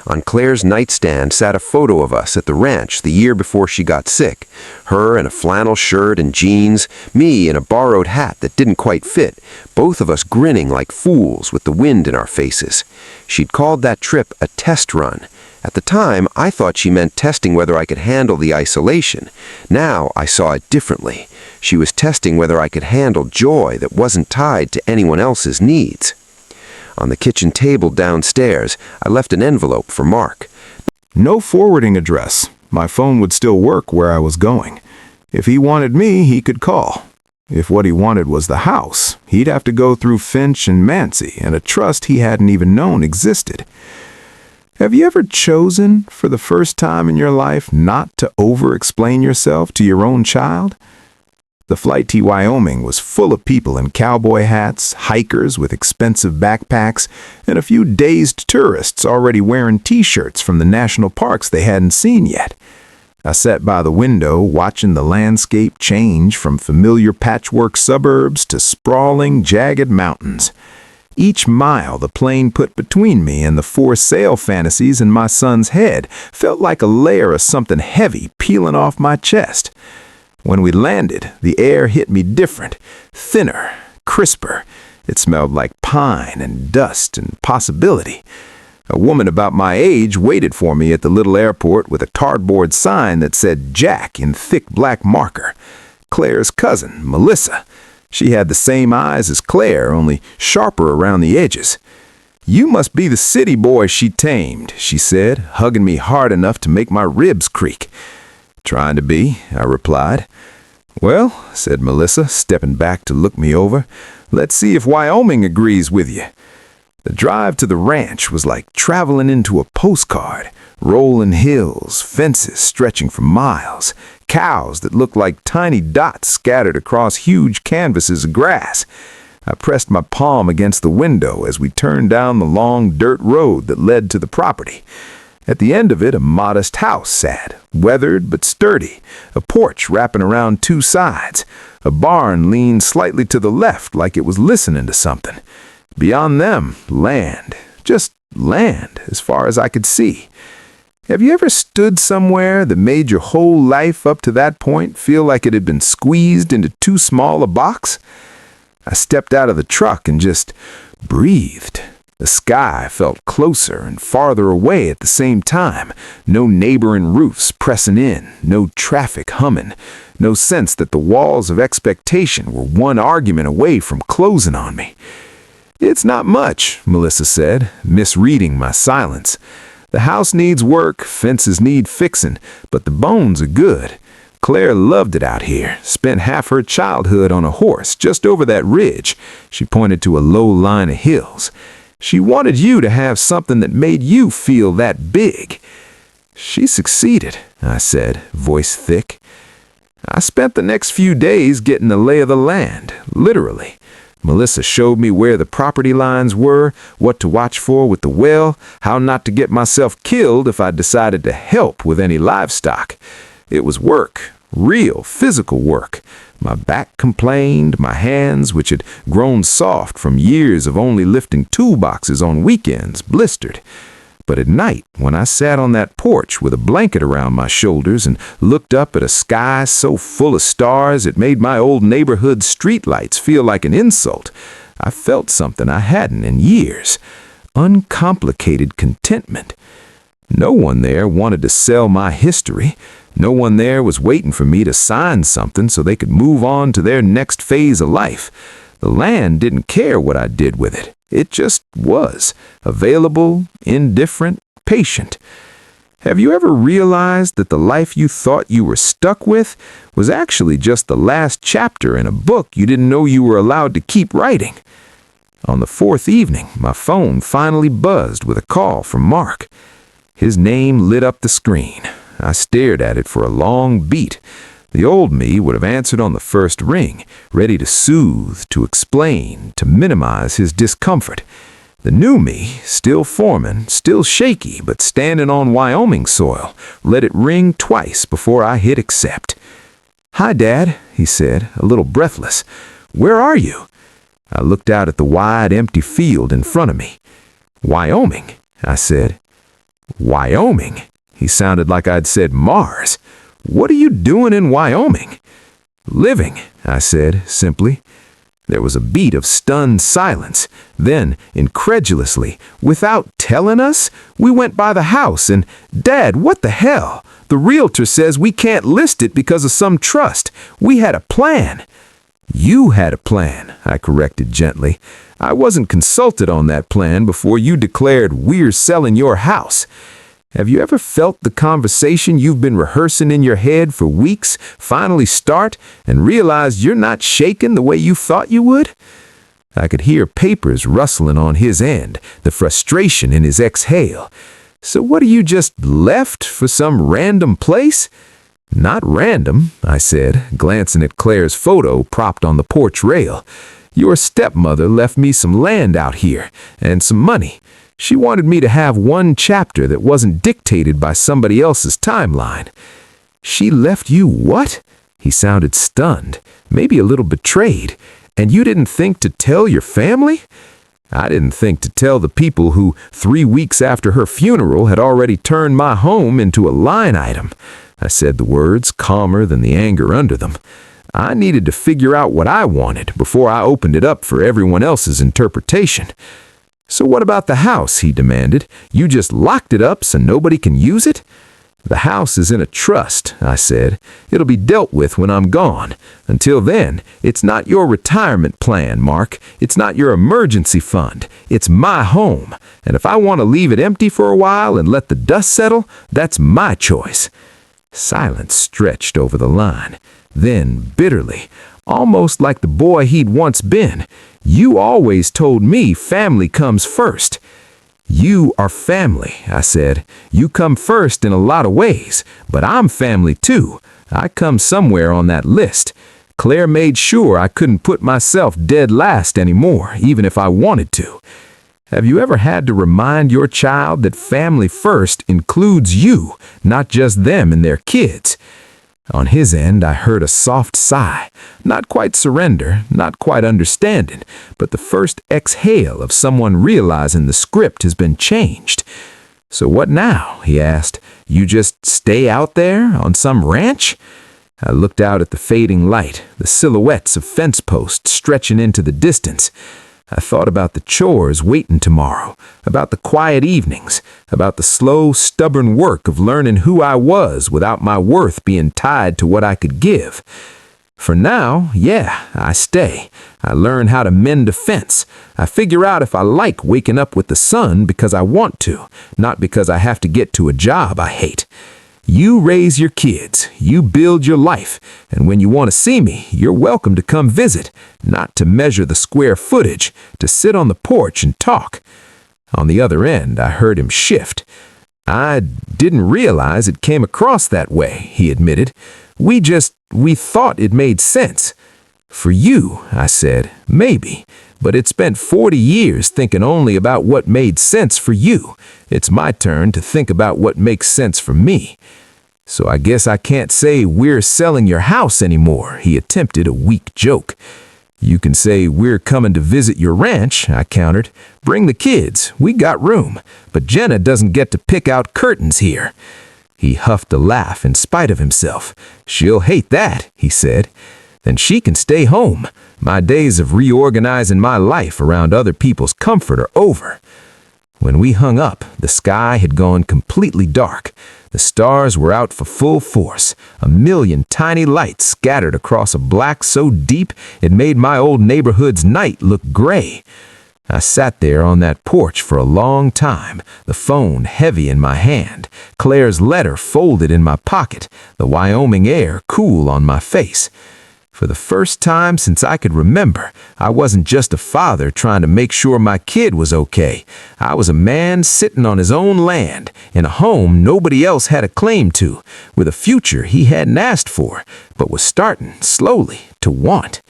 On Claire's nightstand sat a photo of us at the ranch the year before she got sick. Her in a flannel shirt and jeans, me in a borrowed hat that didn't quite fit, both of us grinning like fools with the wind in our faces. She'd called that trip a test run. At the time, I thought she meant testing whether I could handle the isolation. Now I saw it differently. She was testing whether I could handle joy that wasn't tied to anyone else's needs. On the kitchen table downstairs, I left an envelope for Mark. No forwarding address. My phone would still work where I was going. If he wanted me, he could call. If what he wanted was the house, he'd have to go through Finch and Mancy and a trust he hadn't even known existed. Have you ever chosen, for the first time in your life, not to over-explain yourself to your own child? The flight to Wyoming was full of people in cowboy hats, hikers with expensive backpacks, and a few dazed tourists already wearing T-shirts from the national parks they hadn't seen yet. I sat by the window watching the landscape change from familiar patchwork suburbs to sprawling, jagged mountains. Each mile the plane put between me and the for-sale fantasies in my son's head felt like a layer of something heavy peeling off my chest. When we landed, the air hit me different, thinner, crisper. It smelled like pine and dust and possibility. A woman about my age waited for me at the little airport with a cardboard sign that said Jack in thick black marker. Claire's cousin, Melissa. She had the same eyes as Claire, only sharper around the edges. "You must be the city boy she tamed," she said, hugging me hard enough to make my ribs creak. "Trying to be," I replied. "Well," said Melissa, stepping back to look me over, "let's see if Wyoming agrees with you." The drive to the ranch was like traveling into a postcard. Rolling hills, fences stretching for miles, cows that looked like tiny dots scattered across huge canvases of grass. I pressed my palm against the window as we turned down the long dirt road that led to the property. At the end of it, a modest house sat, weathered but sturdy, a porch wrapping around two sides. A barn leaned slightly to the left like it was listening to something. Beyond them, land, just land as far as I could see. Have you ever stood somewhere that made your whole life up to that point feel like it had been squeezed into too small a box? I stepped out of the truck and just breathed. The sky felt closer and farther away at the same time. No neighboring roofs pressing in, no traffic humming, no sense that the walls of expectation were one argument away from closing on me. "It's not much," Melissa said, misreading my silence. "The house needs work, fences need fixing, but the bones are good. Claire loved it out here, spent half her childhood on a horse just over that ridge." She pointed to a low line of hills. "She wanted you to have something that made you feel that big." "She succeeded," I said, voice thick. I spent the next few days getting the lay of the land, literally. Melissa showed me where the property lines were, what to watch for with the well, how not to get myself killed if I decided to help with any livestock. It was work, real physical work. My back complained, my hands, which had grown soft from years of only lifting toolboxes on weekends, blistered. But at night, when I sat on that porch with a blanket around my shoulders and looked up at a sky so full of stars it made my old neighborhood streetlights feel like an insult, I felt something I hadn't in years. Uncomplicated contentment. No one there wanted to sell my history. No one there was waiting for me to sign something so they could move on to their next phase of life. The land didn't care what I did with it. It just was, available, indifferent, patient. Have you ever realized that the life you thought you were stuck with was actually just the last chapter in a book you didn't know you were allowed to keep writing? On the fourth evening, my phone finally buzzed with a call from Mark. His name lit up the screen. I stared at it for a long beat. The old me would have answered on the first ring, ready to soothe, to explain, to minimize his discomfort. The new me, still foreman, still shaky, but standing on Wyoming soil, let it ring twice before I hit accept. "Hi, Dad," he said, a little breathless. "Where are you?" I looked out at the wide, empty field in front of me. "Wyoming," I said. "Wyoming?" He sounded like I'd said Mars. "What are you doing in Wyoming?" "Living," I said, simply. There was a beat of stunned silence. Then, incredulously, "Without telling us? We went by the house and, Dad, what the hell? The realtor says we can't list it because of some trust. We had a plan." "You had a plan," I corrected gently. "I wasn't consulted on that plan before you declared we're selling your house." Have you ever felt the conversation you've been rehearsing in your head for weeks finally start and realize you're not shaking the way you thought you would? I could hear papers rustling on his end, the frustration in his exhale. "So what, you just left for some random place?" "Not random," I said, glancing at Claire's photo propped on the porch rail. "Your stepmother left me some land out here and some money. She wanted me to have one chapter that wasn't dictated by somebody else's timeline." "She left you what?" He sounded stunned, maybe a little betrayed. "And you didn't think to tell your family?" "I didn't think to tell the people who, 3 weeks after her funeral, had already turned my home into a line item." I said the words, calmer than the anger under them. I needed to figure out what I wanted before I opened it up for everyone else's interpretation. "So what about the house?" he demanded. "You just locked it up so nobody can use it?" "The house is in a trust," I said. "It'll be dealt with when I'm gone. Until then, it's not your retirement plan, Mark. It's not your emergency fund. It's my home. And if I want to leave it empty for a while and let the dust settle, that's my choice." Silence stretched over the line. Then, bitterly, almost like the boy he'd once been, "You always told me family comes first." "You are family," I said. "You come first in a lot of ways, but I'm family too. I come somewhere on that list. Claire made sure I couldn't put myself dead last anymore, even if I wanted to." Have you ever had to remind your child that family first includes you, not just them and their kids? On his end, I heard a soft sigh, not quite surrender, not quite understanding, but the first exhale of someone realizing the script has been changed. "So what now?" he asked. "You just stay out there on some ranch?" I looked out at the fading light, the silhouettes of fence posts stretching into the distance. I thought about the chores waiting tomorrow, about the quiet evenings, about the slow, stubborn work of learning who I was without my worth being tied to what I could give. For now, yeah, I stay. I learn how to mend a fence. I figure out if I like waking up with the sun because I want to, not because I have to get to a job I hate. You raise your kids, you build your life, and when you want to see me, you're welcome to come visit, not to measure the square footage, to sit on the porch and talk. On the other end, I heard him shift. "I didn't realize it came across that way," he admitted. We thought it made sense." "For you," I said, "maybe. But it spent 40 years thinking only about what made sense for you. It's my turn to think about what makes sense for me. So I guess I can't say we're selling your house anymore," he attempted a weak joke. "You can say we're coming to visit your ranch," I countered. "Bring the kids, we got room, but Jenna doesn't get to pick out curtains here." He huffed a laugh in spite of himself. "She'll hate that," he said. "Then she can stay home. My days of reorganizing my life around other people's comfort are over." When we hung up, the sky had gone completely dark. The stars were out for full force, a million tiny lights scattered across a black so deep it made my old neighborhood's night look gray. I sat there on that porch for a long time, the phone heavy in my hand, Claire's letter folded in my pocket, the Wyoming air cool on my face. For the first time since I could remember, I wasn't just a father trying to make sure my kid was okay. I was a man sitting on his own land, in a home nobody else had a claim to, with a future he hadn't asked for, but was starting, slowly, to want.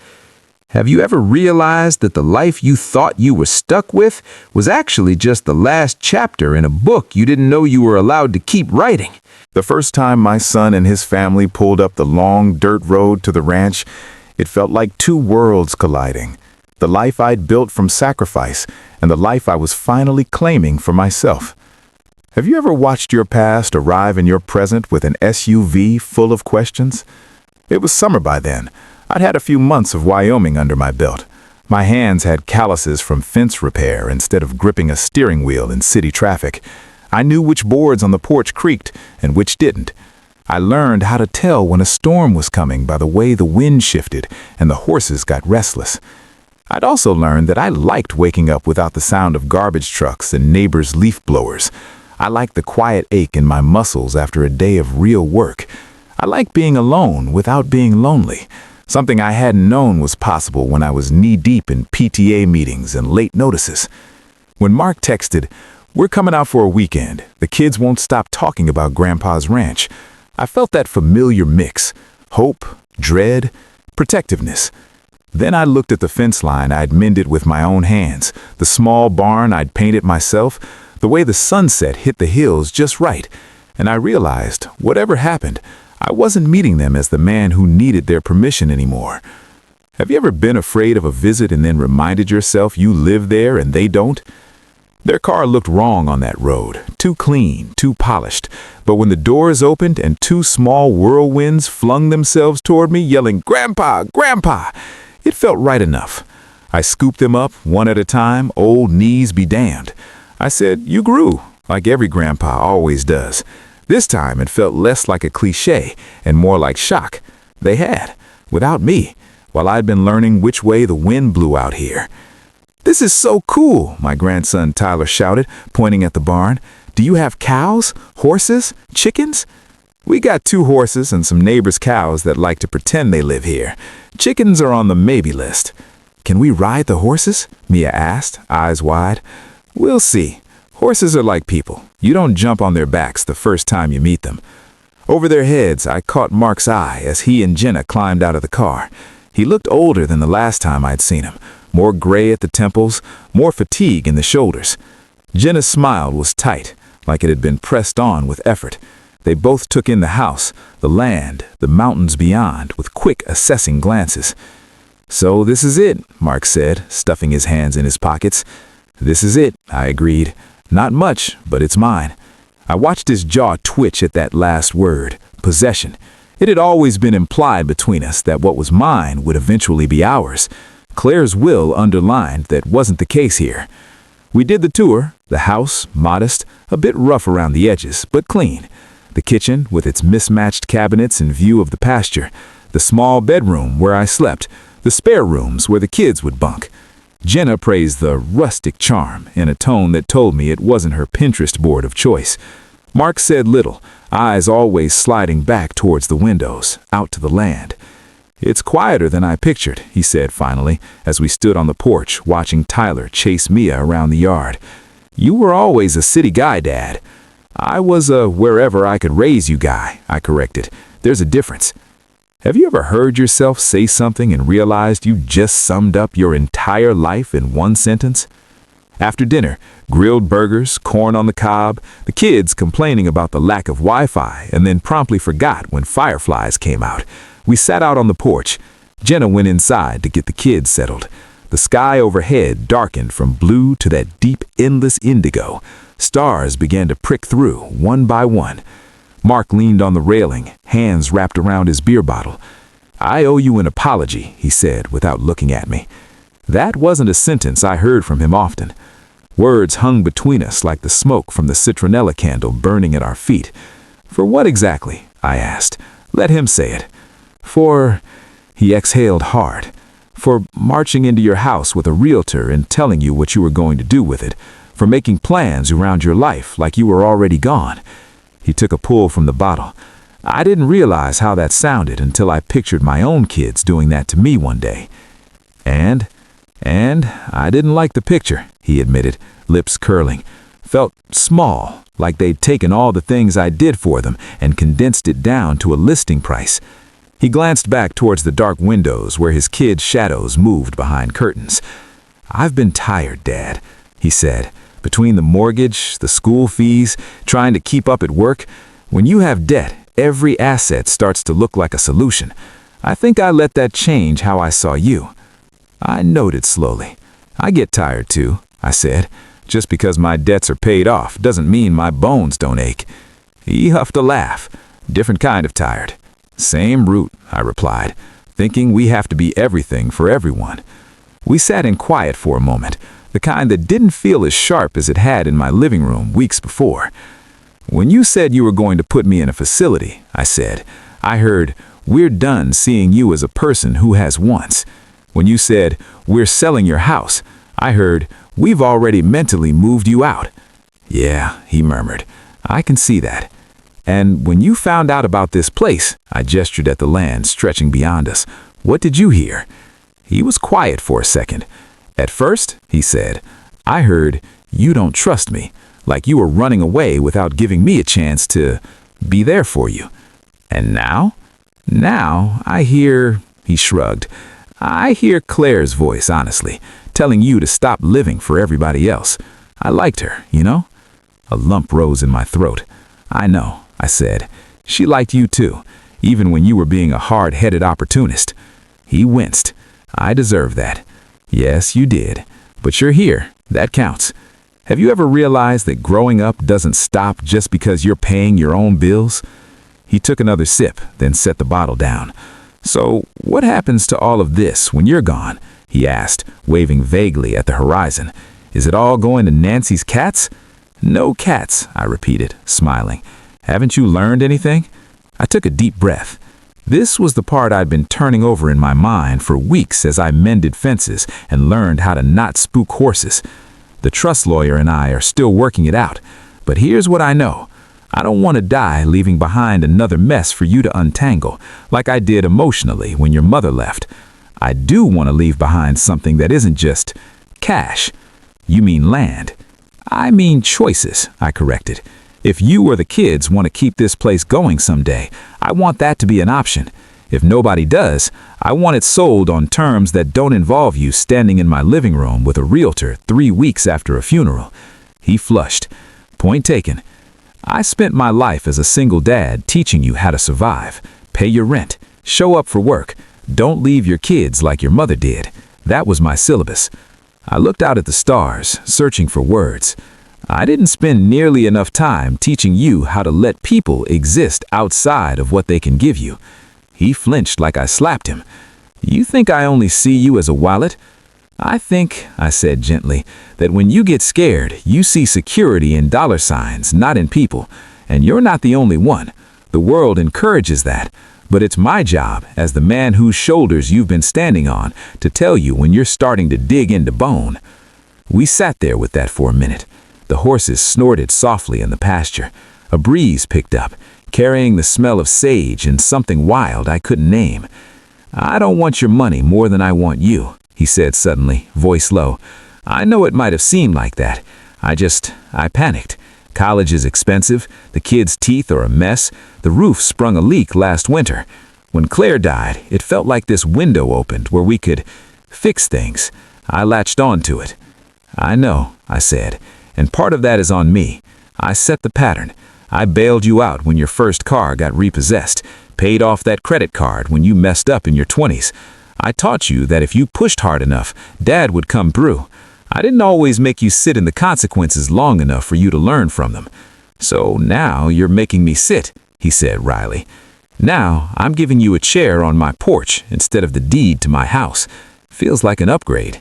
Have you ever realized that the life you thought you were stuck with was actually just the last chapter in a book you didn't know you were allowed to keep writing? The first time my son and his family pulled up the long dirt road to the ranch, it felt like two worlds colliding. The life I'd built from sacrifice and the life I was finally claiming for myself. Have you ever watched your past arrive in your present with an SUV full of questions? It was summer by then. I'd had a few months of Wyoming under my belt. My hands had calluses from fence repair instead of gripping a steering wheel in city traffic. I knew which boards on the porch creaked and which didn't. I learned how to tell when a storm was coming by the way the wind shifted and the horses got restless. I'd also learned that I liked waking up without the sound of garbage trucks and neighbors' leaf blowers. I liked the quiet ache in my muscles after a day of real work. I liked being alone without being lonely, something I hadn't known was possible when I was knee-deep in PTA meetings and late notices. When Mark texted, "We're coming out for a weekend. The kids won't stop talking about Grandpa's ranch," I felt that familiar mix: hope, dread, protectiveness. Then I looked at the fence line I'd mended with my own hands, the small barn I'd painted myself, the way the sunset hit the hills just right, and I realized, whatever happened, I wasn't meeting them as the man who needed their permission anymore. Have you ever been afraid of a visit and then reminded yourself you live there and they don't? Their car looked wrong on that road, too clean, too polished, but when the doors opened and two small whirlwinds flung themselves toward me yelling, "Grandpa, Grandpa!" it felt right enough. I scooped them up, one at a time, old knees be damned. I said, "You grew, like every grandpa always does. This time it felt less like a cliche and more like shock. They had, without me, while I'd been learning which way the wind blew out here. "This is so cool," my grandson Tyler shouted, pointing at the barn. "Do you have cows, horses, chickens?" "We got 2 horses and some neighbors' cows that like to pretend they live here. Chickens are on the maybe list." "Can we ride the horses?" Mia asked, eyes wide. "We'll see. Horses are like people. You don't jump on their backs the first time you meet them." Over their heads, I caught Mark's eye as he and Jenna climbed out of the car. He looked older than the last time I'd seen him, more gray at the temples, more fatigue in the shoulders. Jenna's smile was tight, like it had been pressed on with effort. They both took in the house, the land, the mountains beyond, with quick, assessing glances. "So this is it," Mark said, stuffing his hands in his pockets. "This is it," I agreed. "Not much, but it's mine." I watched his jaw twitch at that last word, possession. It had always been implied between us that what was mine would eventually be ours. Claire's will underlined that wasn't the case here. We did the tour, the house, modest, a bit rough around the edges, but clean. The kitchen, with its mismatched cabinets in view of the pasture. The small bedroom where I slept. The spare rooms where the kids would bunk. Jenna praised the rustic charm in a tone that told me it wasn't her Pinterest board of choice. Mark said little, eyes always sliding back towards the windows, out to the land. "It's quieter than I pictured," he said finally, as we stood on the porch watching Tyler chase Mia around the yard. "You were always a city guy, Dad." "I was a wherever I could raise you guy," I corrected. "There's a difference." Have you ever heard yourself say something and realized you just summed up your entire life in one sentence? After dinner, grilled burgers, corn on the cob, the kids complaining about the lack of Wi-Fi and then promptly forgot when fireflies came out. We sat out on the porch. Jenna went inside to get the kids settled. The sky overhead darkened from blue to that deep, endless indigo. Stars began to prick through, one by one. Mark leaned on the railing, hands wrapped around his beer bottle. "I owe you an apology," he said without looking at me. That wasn't a sentence I heard from him often. Words hung between us like the smoke from the citronella candle burning at our feet. "For what exactly?" I asked. "Let him say it." "For," he exhaled hard, "for marching into your house with a realtor and telling you what you were going to do with it, for making plans around your life like you were already gone." He took a pull from the bottle. "I didn't realize how that sounded until I pictured my own kids doing that to me one day." And I didn't like the picture," he admitted, lips curling. "Felt small, like they'd taken all the things I did for them and condensed it down to a listing price." He glanced back towards the dark windows where his kids' shadows moved behind curtains. "I've been tired, Dad," he said. "Between the mortgage, the school fees, trying to keep up at work, when you have debt, every asset starts to look like a solution. I think I let that change how I saw you." I nodded slowly. "I get tired too," I said. "Just because my debts are paid off doesn't mean my bones don't ache." He huffed a laugh. "Different kind of tired." "Same root," I replied, thinking we have to be everything for everyone. We sat in quiet for a moment, the kind that didn't feel as sharp as it had in my living room weeks before. "When you said you were going to put me in a facility," I said, "I heard, 'We're done seeing you as a person who has wants.' When you said, 'We're selling your house,' I heard, 'We've already mentally moved you out.'" "Yeah," he murmured, "I can see that." "And when you found out about this place," I gestured at the land stretching beyond us, "what did you hear?" He was quiet for a second. "At first," he said, "I heard, 'You don't trust me,' like you were running away without giving me a chance to be there for you. And now? Now I hear," he shrugged, "I hear Claire's voice, honestly, telling you to stop living for everybody else. I liked her, you know?" A lump rose in my throat. "I know," I said. "She liked you too, even when you were being a hard-headed opportunist." He winced. "I deserve that." "Yes, you did. But you're here. That counts. Have you ever realized that growing up doesn't stop just because you're paying your own bills?" He took another sip, then set the bottle down. "So, what happens to all of this when you're gone?" he asked, waving vaguely at the horizon. "Is it all going to Nancy's cats?" "No cats," I repeated, smiling. Haven't you learned anything?" I took a deep breath. This was the part I'd been turning over in my mind for weeks as I mended fences and learned how to not spook horses. The trust lawyer and I are still working it out, but here's what I know. I don't want to die leaving behind another mess for you to untangle, like I did emotionally when your mother left. I do want to leave behind something that isn't just cash. You mean land. I mean choices, I corrected. If you or the kids want to keep this place going someday, I want that to be an option. If nobody does, I want it sold on terms that don't involve you standing in my living room with a realtor 3 weeks after a funeral. He flushed. Point taken. I spent my life as a single dad teaching you how to survive. Pay your rent. Show up for work. Don't leave your kids like your mother did. That was my syllabus. I looked out at the stars, searching for words. I didn't spend nearly enough time teaching you how to let people exist outside of what they can give you. He flinched like I slapped him. You think I only see you as a wallet? I think, I said gently, that when you get scared, you see security in dollar signs, not in people. And you're not the only one. The world encourages that. But it's my job, as the man whose shoulders you've been standing on, to tell you when you're starting to dig into bone. We sat there with that for a minute. The horses snorted softly in the pasture. A breeze picked up, carrying the smell of sage and something wild I couldn't name. I don't want your money more than I want you, he said suddenly, voice low. I know it might have seemed like that. I panicked. College is expensive, the kids' teeth are a mess, the roof sprung a leak last winter. When Claire died, it felt like this window opened where we could fix things. I latched on to it. I know, I said, and part of that is on me. I set the pattern. I bailed you out when your first car got repossessed, paid off that credit card when you messed up in your 20s. I taught you that if you pushed hard enough, Dad would come through. I didn't always make you sit in the consequences long enough for you to learn from them. So now you're making me sit, he said wryly. Now I'm giving you a chair on my porch instead of the deed to my house. Feels like an upgrade.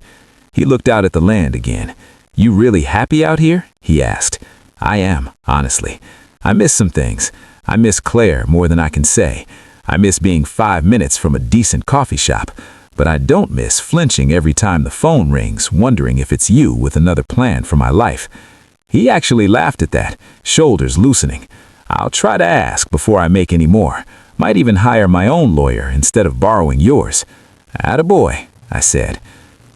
He looked out at the land again. You really happy out here? He asked. I am, honestly. I miss some things. I miss Claire more than I can say. I miss being 5 minutes from a decent coffee shop. But I don't miss flinching every time the phone rings, wondering if it's you with another plan for my life. He actually laughed at that, shoulders loosening. I'll try to ask before I make any more. Might even hire my own lawyer instead of borrowing yours. Attaboy, I said.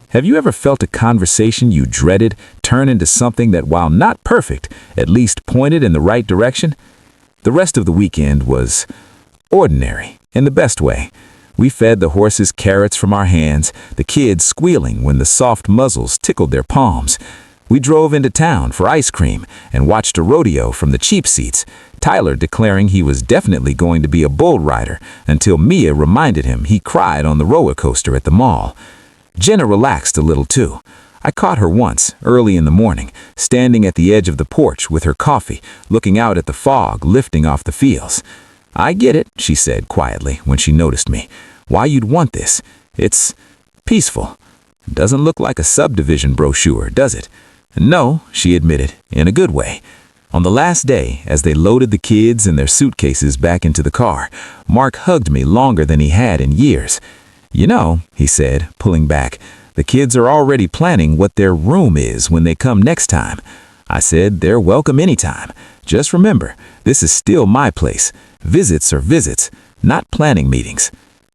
Have you ever felt a conversation you dreaded turn into something that, while not perfect, at least pointed in the right direction? The rest of the weekend was ordinary, in the best way. We fed the horses carrots from our hands, the kids squealing when the soft muzzles tickled their palms. We drove into town for ice cream and watched a rodeo from the cheap seats, Tyler declaring he was definitely going to be a bull rider until Mia reminded him he cried on the roller coaster at the mall. Jenna relaxed a little too. I caught her once, early in the morning, standing at the edge of the porch with her coffee, looking out at the fog lifting off the fields. I get it, she said quietly when she noticed me. Why you'd want this. It's peaceful. Doesn't look like a subdivision brochure, does it? No, she admitted, in a good way. On the last day, as they loaded the kids and their suitcases back into the car, Mark hugged me longer than he had in years. You know, he said, pulling back, the kids are already planning what their room is when they come next time. I said, they're welcome anytime. Just remember, this is still my place. Visits are visits, not planning meetings.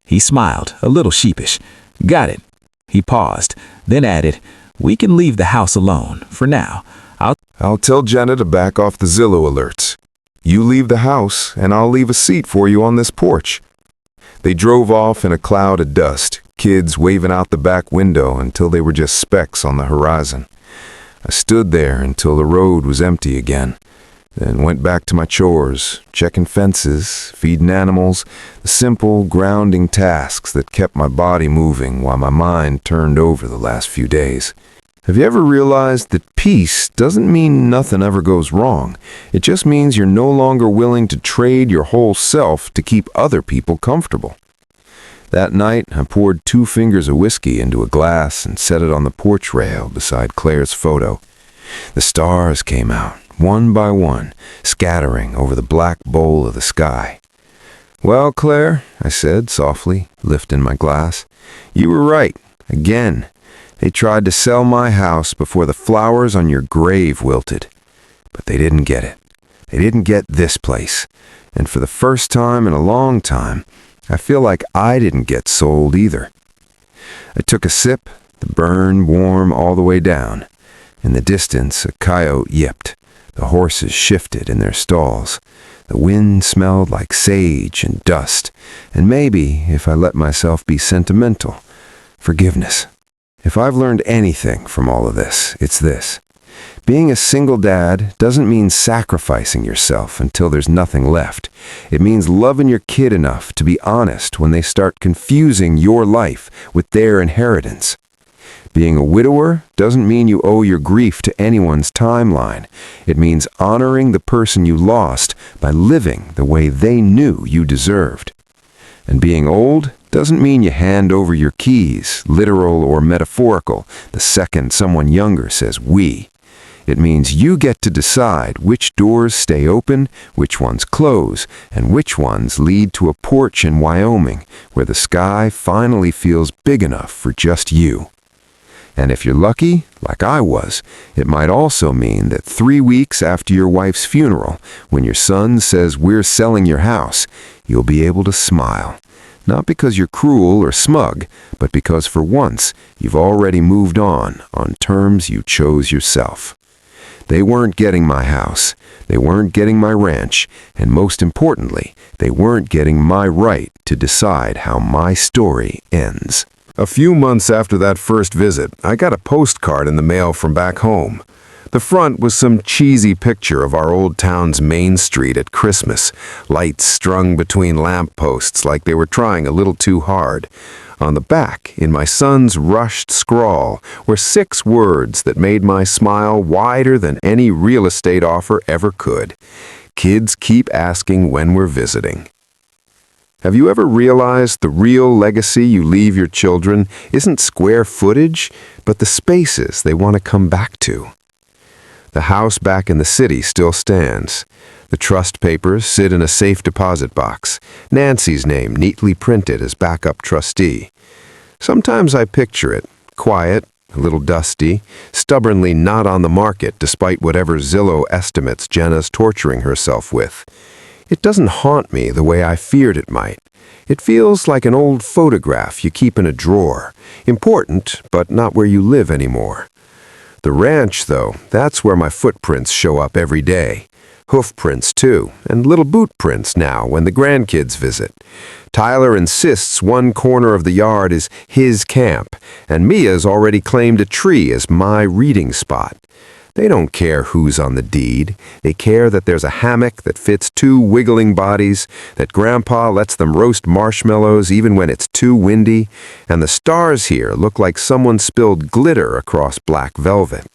He smiled, a little sheepish. Got it. He paused, then added, we can leave the house alone, for now. I'll tell Jenna to back off the Zillow alerts. You leave the house, and I'll leave a seat for you on this porch. They drove off in a cloud of dust, kids waving out the back window until they were just specks on the horizon. I stood there until the road was empty again, then went back to my chores, checking fences, feeding animals, the simple, grounding tasks that kept my body moving while my mind turned over the last few days. Have you ever realized that peace doesn't mean nothing ever goes wrong? It just means you're no longer willing to trade your whole self to keep other people comfortable. That night, I poured 2 fingers of whiskey into a glass and set it on the porch rail beside Claire's photo. The stars came out, one by one, scattering over the black bowl of the sky. "Well, Claire," I said softly, lifting my glass, "you were right, again. They tried to sell my house before the flowers on your grave wilted. But they didn't get it. They didn't get this place. And for the first time in a long time, I feel like I didn't get sold either." I took a sip, the burn warm all the way down. In the distance, a coyote yipped. The horses shifted in their stalls. The wind smelled like sage and dust. And maybe, if I let myself be sentimental, forgiveness. If I've learned anything from all of this, it's this. Being a single dad doesn't mean sacrificing yourself until there's nothing left. It means loving your kid enough to be honest when they start confusing your life with their inheritance. Being a widower doesn't mean you owe your grief to anyone's timeline. It means honoring the person you lost by living the way they knew you deserved. And being old doesn't mean you hand over your keys, literal or metaphorical, the second someone younger says we. It means you get to decide which doors stay open, which ones close, and which ones lead to a porch in Wyoming where the sky finally feels big enough for just you. And if you're lucky, like I was, it might also mean that 3 weeks after your wife's funeral, when your son says we're selling your house, you'll be able to smile. Not because you're cruel or smug, but because for once you've already moved on terms you chose yourself. They weren't getting my house, they weren't getting my ranch, and most importantly, they weren't getting my right to decide how my story ends. A few months after that first visit, I got a postcard in the mail from back home. The front was some cheesy picture of our old town's main street at Christmas, lights strung between lampposts like they were trying a little too hard. On the back, in my son's rushed scrawl, were 6 words that made my smile wider than any real estate offer ever could. Kids keep asking when we're visiting. Have you ever realized the real legacy you leave your children isn't square footage, but the spaces they want to come back to? The house back in the city still stands. The trust papers sit in a safe deposit box, Nancy's name neatly printed as backup trustee. Sometimes I picture it, quiet, a little dusty, stubbornly not on the market despite whatever Zillow estimates Jenna's torturing herself with. It doesn't haunt me the way I feared it might. It feels like an old photograph you keep in a drawer, important, but not where you live anymore. The ranch, though, that's where my footprints show up every day. Hoof prints, too, and little boot prints now when the grandkids visit. Tyler insists one corner of the yard is his camp, and Mia's already claimed a tree as my reading spot. They don't care who's on the deed. They care that there's a hammock that fits 2 wiggling bodies, that Grandpa lets them roast marshmallows even when it's too windy, and the stars here look like someone spilled glitter across black velvet.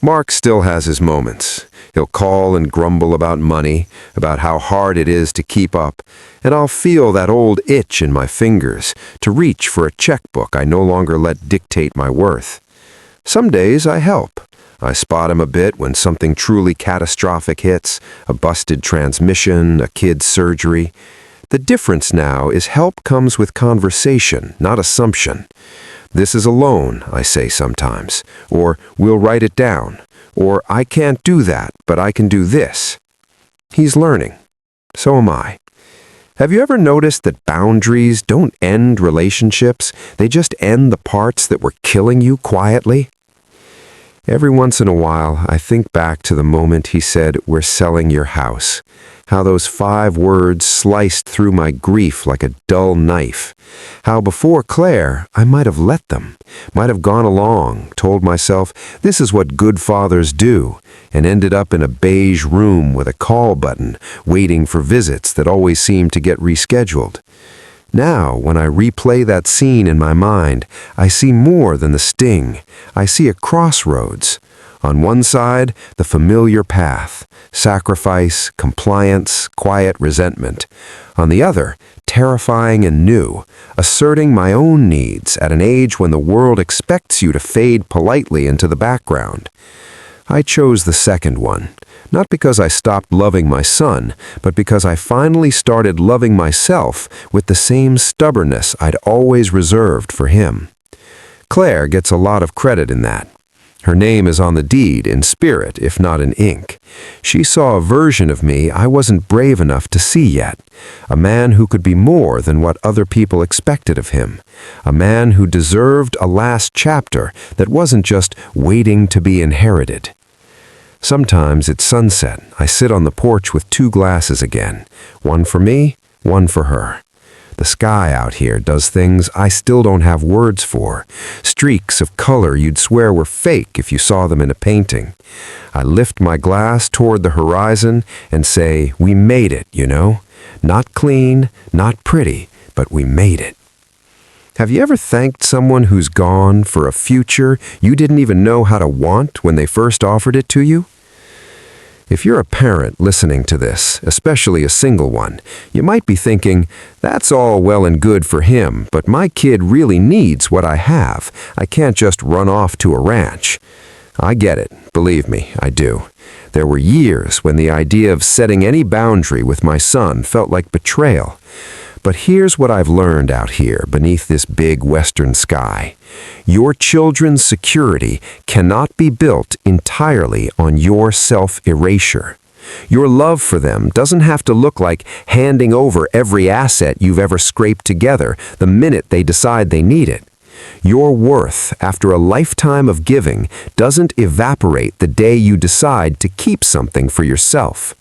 Mark still has his moments. He'll call and grumble about money, about how hard it is to keep up, and I'll feel that old itch in my fingers to reach for a checkbook I no longer let dictate my worth. Some days I help. I spot him a bit when something truly catastrophic hits, a busted transmission, a kid's surgery. The difference now is help comes with conversation, not assumption. "This is a loan," I say sometimes, or "we'll write it down," or "I can't do that, but I can do this." He's learning. So am I. Have you ever noticed that boundaries don't end relationships? They just end the parts that were killing you quietly? Every once in a while, I think back to the moment he said, "We're selling your house." How those 5 words sliced through my grief like a dull knife. How before Claire, I might have let them, might have gone along, told myself, this is what good fathers do, and ended up in a beige room with a call button, waiting for visits that always seemed to get rescheduled. Now, when I replay that scene in my mind, I see more than the sting. I see a crossroads. On one side, the familiar path, sacrifice, compliance, quiet resentment. On the other, terrifying and new, asserting my own needs at an age when the world expects you to fade politely into the background. I chose the second one, Not because I stopped loving my son, but because I finally started loving myself with the same stubbornness I'd always reserved for him. Claire gets a lot of credit in that. Her name is on the deed in spirit, if not in ink. She saw a version of me I wasn't brave enough to see yet. A man who could be more than what other people expected of him. A man who deserved a last chapter that wasn't just waiting to be inherited. Sometimes at sunset, I sit on the porch with 2 glasses again. One for me, one for her. The sky out here does things I still don't have words for. Streaks of color you'd swear were fake if you saw them in a painting. I lift my glass toward the horizon and say, we made it, you know? Not clean, not pretty, but we made it. Have you ever thanked someone who's gone for a future you didn't even know how to want when they first offered it to you? If you're a parent listening to this, especially a single one, you might be thinking, that's all well and good for him, but my kid really needs what I have. I can't just run off to a ranch. I get it, believe me, I do. There were years when the idea of setting any boundary with my son felt like betrayal. But here's what I've learned out here beneath this big western sky. Your children's security cannot be built entirely on your self-erasure. Your love for them doesn't have to look like handing over every asset you've ever scraped together the minute they decide they need it. Your worth after a lifetime of giving doesn't evaporate the day you decide to keep something for yourself.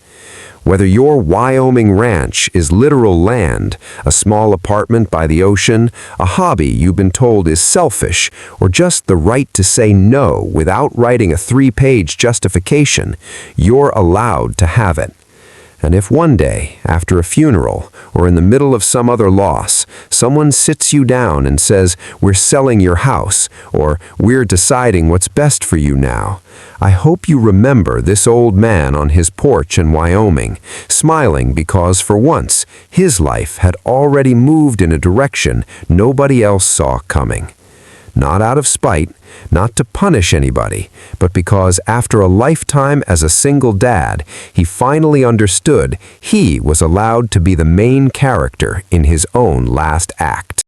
Whether your Wyoming ranch is literal land, a small apartment by the ocean, a hobby you've been told is selfish, or just the right to say no without writing a 3-page justification, you're allowed to have it. And if one day, after a funeral, or in the middle of some other loss, someone sits you down and says, we're selling your house, or we're deciding what's best for you now, I hope you remember this old man on his porch in Wyoming, smiling because for once, his life had already moved in a direction nobody else saw coming. Not out of spite, not to punish anybody, but because after a lifetime as a single dad, he finally understood he was allowed to be the main character in his own last act.